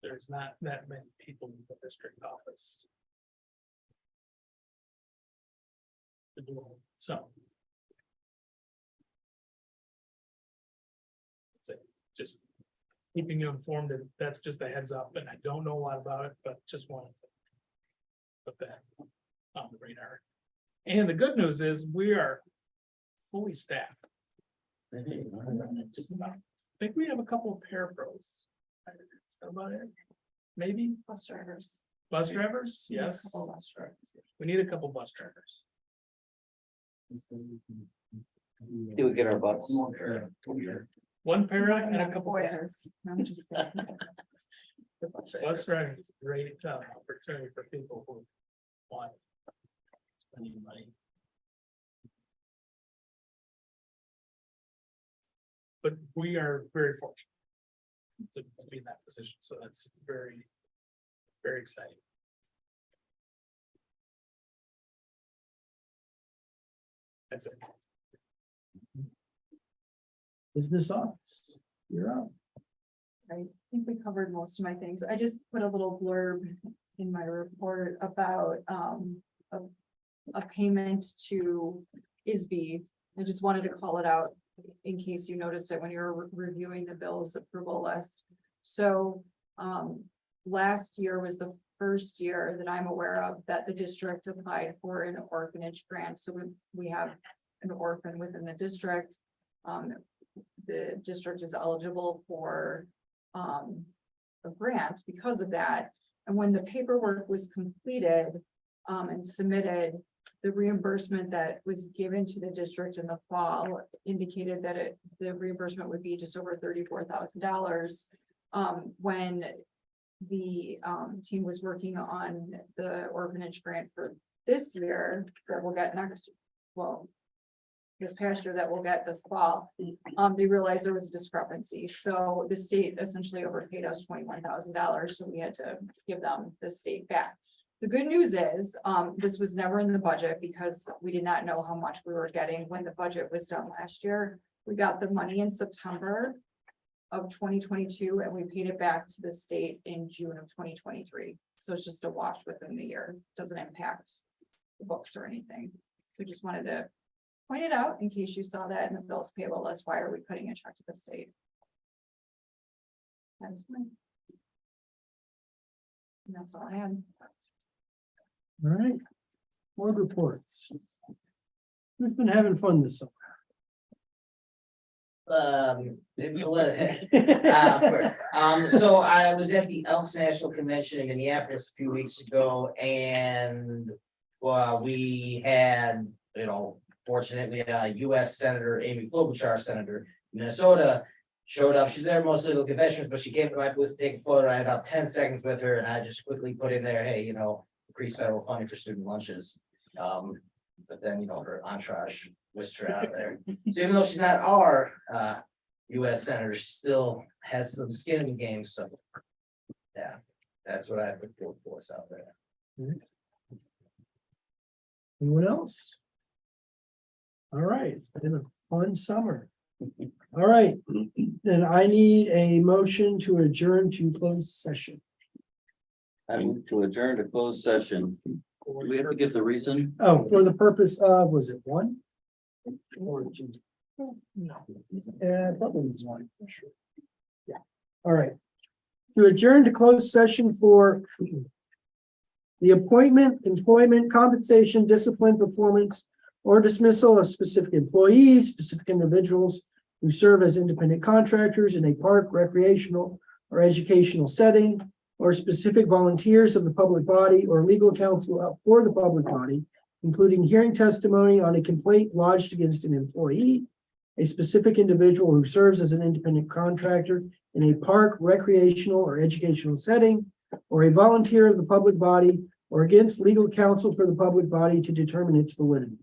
there's not that many people in the district office. To do it. So. That's it. Just keeping you informed, and that's just a heads up, and I don't know a lot about it, but just wanted to put that on the radar. And the good news is we are fully staffed. Just about. I think we have a couple of parapros. That's about it. Maybe Bus drivers. bus drivers, yes. Couple bus drivers. We need a couple bus drivers. do we get our bucks? One para and a couple. bus- Boys. I'm just kidding. Bus driving is a great opportunity for people who want spending money. But we are very fortunate to be in that position, so that's very, very exciting. That's it. Business office, you're up. I think we covered most of my things. I just put a little blurb in my report about a payment to ISB. I just wanted to call it out in case you noticed it when you were reviewing the bills approval list. So last year was the first year that I'm aware of that the district applied for an orphanage grant. So we have an orphan within the district. The district is eligible for a grant because of that. And when the paperwork was completed and submitted, the reimbursement that was given to the district in the fall indicated that the reimbursement would be just over $34,000. When the team was working on the orphanage grant for this year that we'll get next, well, this past year that we'll get this fall, they realized there was a discrepancy. So the state essentially overpaid us $21,000. So we had to give them the state back. The good news is, this was never in the budget because we did not know how much we were getting when the budget was done last year. We got the money in September of 2022 and we paid it back to the state in June of 2023. So it's just a wash within the year. Doesn't impact the books or anything. So just wanted to point it out in case you saw that in the bills payable list. Why are we cutting a check to the state? That's fine. And that's all I had. All right. Board reports. Who's been having fun this summer? It was, of course. So I was at the Elks National Convention in Minneapolis a few weeks ago, and we had, fortunately, U.S. Senator Amy Klobuchar, Senator Minnesota, showed up. She's there mostly the conventions, but she came to my booth to take a photo. I had about 10 seconds with her, and I just quickly put in there, hey, increase federal funding for student lunches. But then, her entourage whisked her out of there. So even though she's not our U.S. senator, she still has some skin in the game. So yeah, that's what I put forward for us out there. Anyone else? All right, it's been a fun summer. All right, then I need a motion to adjourn to closed session. I move to adjourn to closed session. Do we have to give the reason? Oh, for the purpose of, was it one? Or two? No. Probably was one, for sure. Yeah, all right. To adjourn to closed session for the appointment, employment, compensation, discipline, performance, or dismissal of specific employees, specific individuals who serve as independent contractors in a park, recreational, or educational setting, or specific volunteers of the public body or legal counsel for the public body, including hearing testimony on a complaint lodged against an employee, a specific individual who serves as an independent contractor in a park, recreational, or educational setting, or a volunteer of the public body, or against legal counsel for the public body to determine its validity.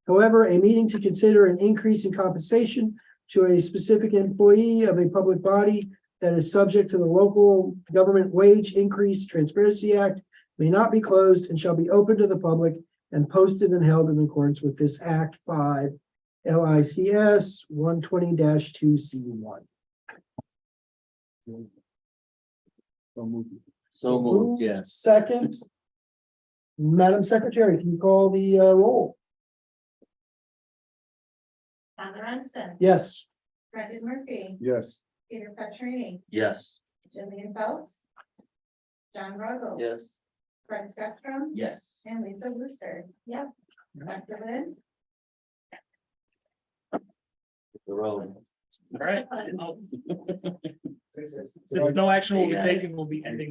However, a meeting to consider an increase in compensation to a specific employee of a public body that is subject to the Local Government Wage Increase Transparency Act may not be closed and shall be open to the public and posted and held in accordance with this Act 5 LICS 120-2C1. So moved, yes. Second. Madam Secretary, can you call the roll? Donna Runson, Yes. Brendan Murphy, Yes. Peter Petrini, Yes. Jillian Phelps, John Rogel. Yes. Fred Strom, Yes. and Lisa Brewster. Yep. Dr. Lynn. The road. All right. Since no action will be taken, we'll be ending